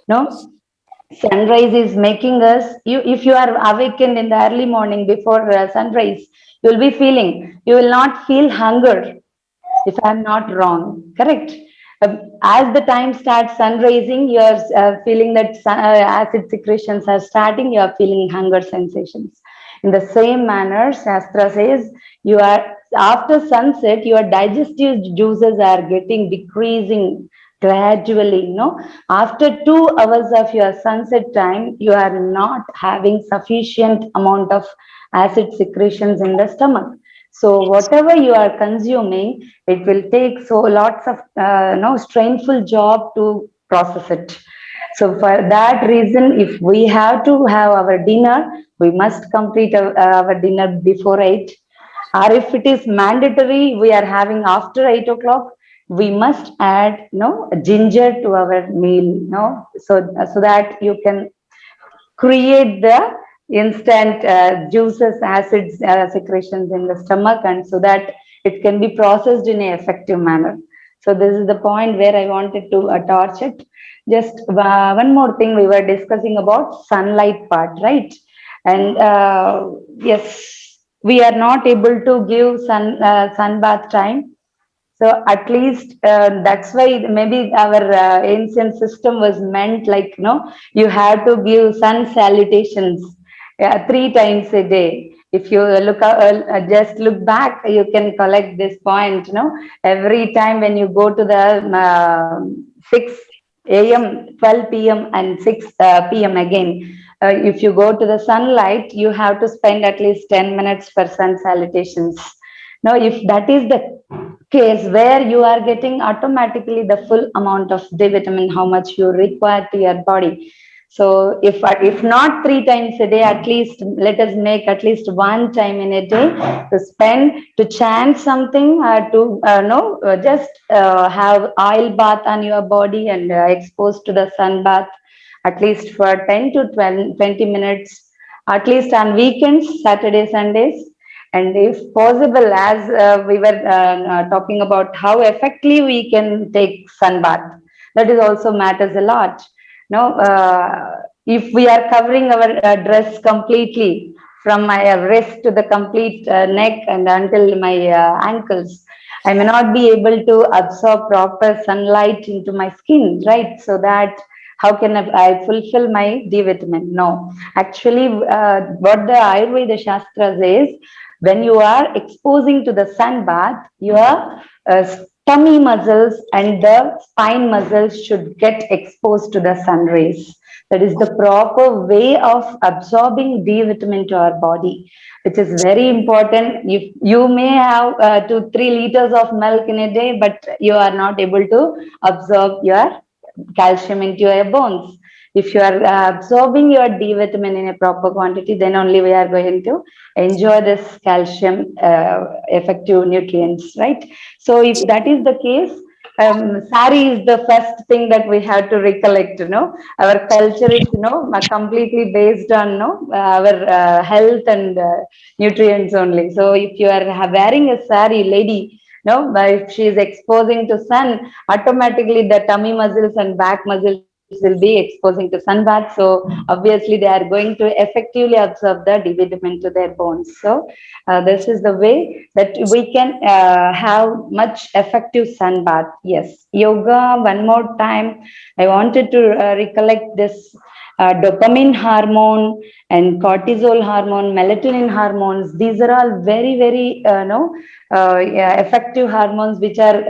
no. Sunrise is making us, you, if you are awakened in the early morning before sunrise, you will be feeling, you will not feel hunger, if I'm not wrong, correct? As the time starts sun rising, you are feeling that acid secretions are starting, you are feeling hunger sensations. In the same manner, Shastra says, you are, after sunset, your digestive juices are getting decreasing gradually, after 2 hours of your sunset time, you are not having sufficient amount of acid secretions in the stomach. So whatever you are consuming, it will take so lots of strainful job to process it. So for that reason, if we have to have our dinner, we must complete our dinner before 8. Or if it is mandatory, we are having after 8 o'clock, we must add ginger to our meal, so that you can create the instant juices, acids, secretions in the stomach, and so that it can be processed in an effective manner. So this is the point where I wanted to touch it. Just one more thing, we were discussing about sunlight part, right? And yes, we are not able to give sun bath time. So at least that's why maybe our ancient system was meant like, you have to give sun salutations 3 times a day. If you just look back, you can collect this point, every time when you go to the 6 a.m., 12 p.m. and 6 p.m. again. If you go to the sunlight, you have to spend at least 10 minutes for sun salutations. Now, if that is the case where you are getting automatically the full amount of D vitamin, how much you require to your body. So if not 3 times a day, at least let us make at least 1 time in a day to spend, to chant something, just have oil bath on your body and exposed to the sun bath at least for 10 to 20 minutes, at least on weekends, Saturday, Sundays. And if possible, as we were talking about how effectively we can take sun bath, that is also matters a lot. If we are covering our dress completely from my wrist to the complete neck and until my ankles, I may not be able to absorb proper sunlight into my skin, right? So that how can I fulfill my D vitamin? No, actually, what the Ayurveda Shastra says, when you are exposing to the sun bath, your tummy muscles and the spine muscles should get exposed to the sun rays. That is the proper way of absorbing D vitamin to our body, which is very important. If you may have 2-3 liters of milk in a day, but you are not able to absorb your calcium into your bones. If you are absorbing your D vitamin in a proper quantity, then only we are going to enjoy this calcium effective nutrients, right? So if that is the case, sari is the first thing that we have to recollect. Our culture is completely based on our health and nutrients only. So if you are wearing a sari, lady, if she is exposing to sun, automatically the tummy muscles and back muscles will be exposing to sunbath. So obviously they are going to effectively absorb the D vitamin to their bones. So this is the way that we can have much effective sunbath. Yes, yoga. One more time, I wanted to recollect this dopamine hormone and cortisol hormone, melatonin hormones. These are all very, very effective hormones which are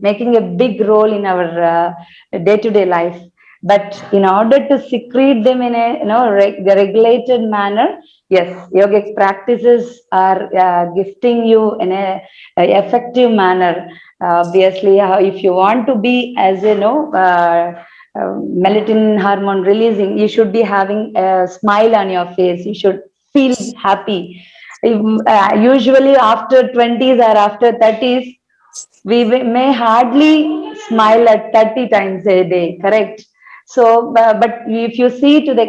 making a big role in our day-to-day life. But in order to secrete them in a regulated manner, yes, yogic practices are gifting you in a effective manner. Obviously, if you want to be as melatonin hormone releasing, you should be having a smile on your face. You should feel happy. Usually after 20s or after 30s, we may hardly smile at 30 times a day, correct? So, but if you see to the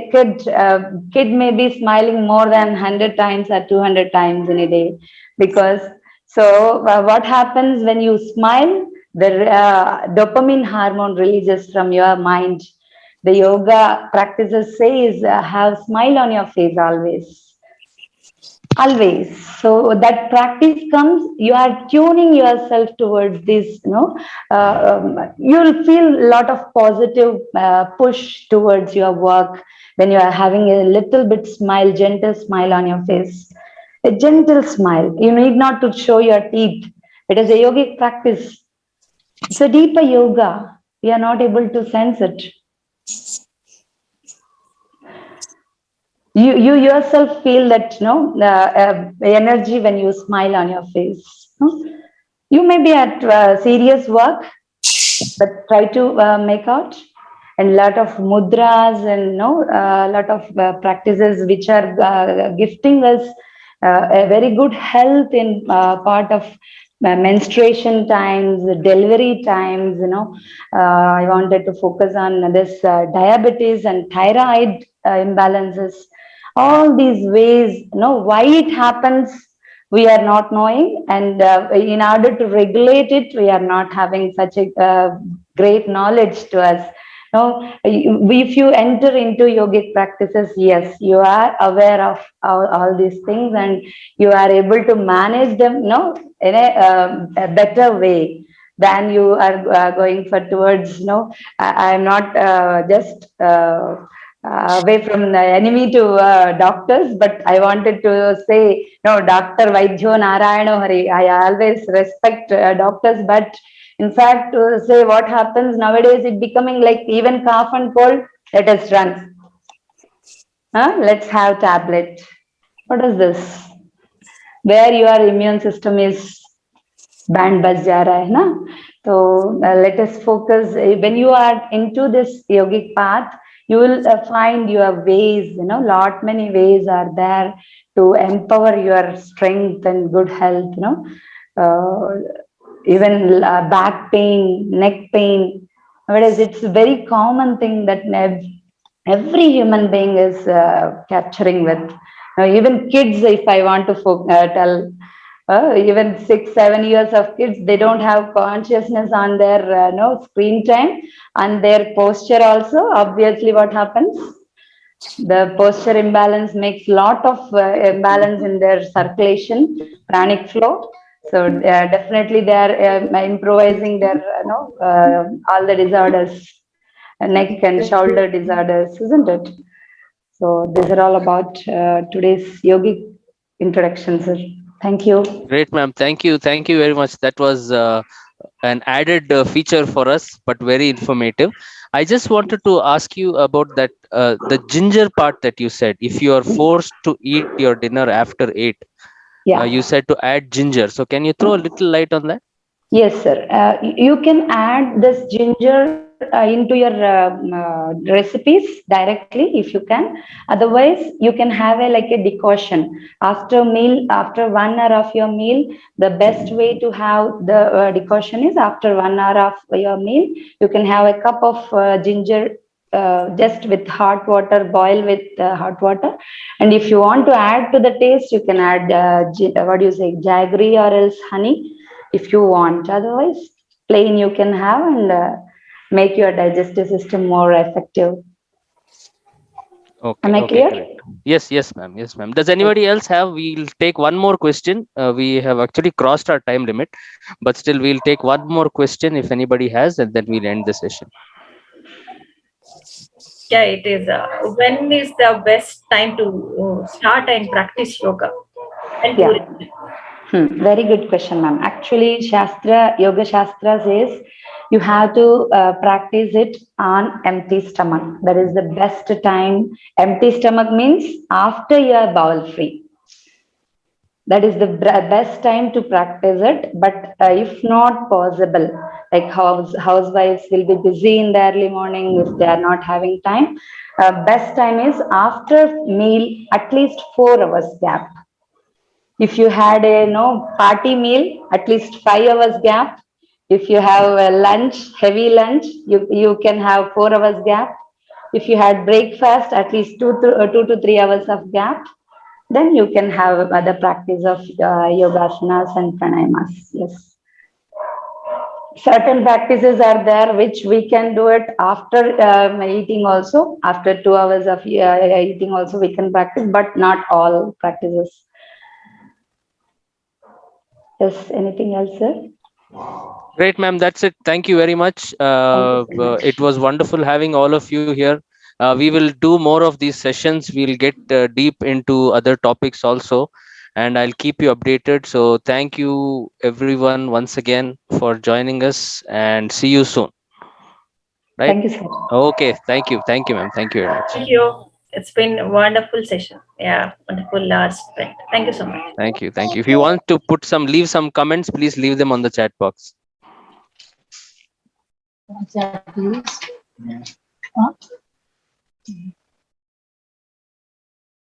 kid may be smiling more than 100 times or 200 times in a day. Because, so what happens when you smile? The dopamine hormone releases from your mind. The yoga practices says have smile on your face always. So that practice comes, you are tuning yourself towards this, you'll feel a lot of positive push towards your work when you are having a little bit smile, gentle smile on your face. A gentle smile, you need not to show your teeth. It is a yogic practice. It's a deeper yoga. We are not able to sense it. You yourself feel that energy when you smile on your face. You may be at serious work, but try to make out. And lot of mudras and a lot of practices which are gifting us a very good health in part of menstruation times, delivery times. I wanted to focus on this diabetes and thyroid imbalances. All these ways, why it happens, we are not knowing, and in order to regulate it, we are not having such a great knowledge to us. If you enter into yogic practices, yes, you are aware of all these things, and you are able to manage them, in a better way than you are going for towards. I am not just away from the enemy to doctors, but I wanted to say, Dr. Vaidyo Narayana Hari. I always respect doctors, but in fact, to say what happens nowadays, it becoming like even cough and cold, let us run. Let's have tablet. What is this? Where your immune system is band baj ja raha hai, na? So let us focus. When you are into this yogic path, you will find your ways, lot many ways are there to empower your strength and good health, even back pain, neck pain. Whereas it's a very common thing that every human being is capturing with. Even kids, if I want to tell, even 6-7 years of kids, they don't have consciousness on their screen time and their posture also. Obviously, what happens? The posture imbalance makes lot of imbalance in their circulation, pranic flow. So definitely they are improvising their all the disorders, neck and shoulder disorders, isn't it? So these are all about today's yogic introduction, sir. Thank you. Great, ma'am. Thank you. Thank you very much. That was an added feature for us, but very informative. I just wanted to ask you about that the ginger part that you said. If you are forced to eat your dinner after 8, Yeah. you said to add ginger. So can you throw a little light on that? Yes, sir. You can add this ginger into your recipes directly if you can. Otherwise, you can have a like a decoction after meal. After 1 hour of your meal, the best way to have the decoction is after 1 hour of your meal. You can have a cup of ginger. Just with hot water, boil with hot water, and if you want to add to the taste, you can add what do you say, jaggery or else honey if you want. Otherwise, plain you can have and make your digestive system more effective. Okay, Am I okay, clear? correct. Yes, yes, ma'am. Yes, ma'am. Does anybody else have? We'll take one more question. We have actually crossed our time limit, but still we'll take one more question if anybody has, and then we'll end the session. Yeah, it is. When is the best time to start and practice yoga? And Yeah. duration? Very good question, ma'am. Actually, Yoga Shastra says you have to practice it on empty stomach. That is the best time. Empty stomach means after you are bowel free. That is the best time to practice it. But if not possible, like housewives will be busy in the early morning if they are not having time. Best time is after meal, at least 4 hours gap. If you had a party meal, at least 5 hours gap. If you have a lunch, heavy lunch, you can have 4 hours gap. If you had breakfast, at least 2 to 3 hours of gap. Then you can have other practice of yogasanas and pranayamas. Yes. Certain practices are there which we can do it after eating also. After 2 hours of eating also we can practice, but not all practices. Yes, anything else, sir? Great, ma'am. That's it. Thank you very much. Thank you so much. It was wonderful having all of you here. We will do more of these sessions. We'll get deep into other topics also, and I'll keep you updated. So thank you everyone once again for joining us, and see you soon. Right? Thank you, sir. Okay. Thank you. Thank you, ma'am. Thank you very much. Thank you. It's been a wonderful session. Yeah, wonderful spent. Thank you so much. Thank you. Thank you. If you want to leave some comments, please leave them on the chat box. Chat, please.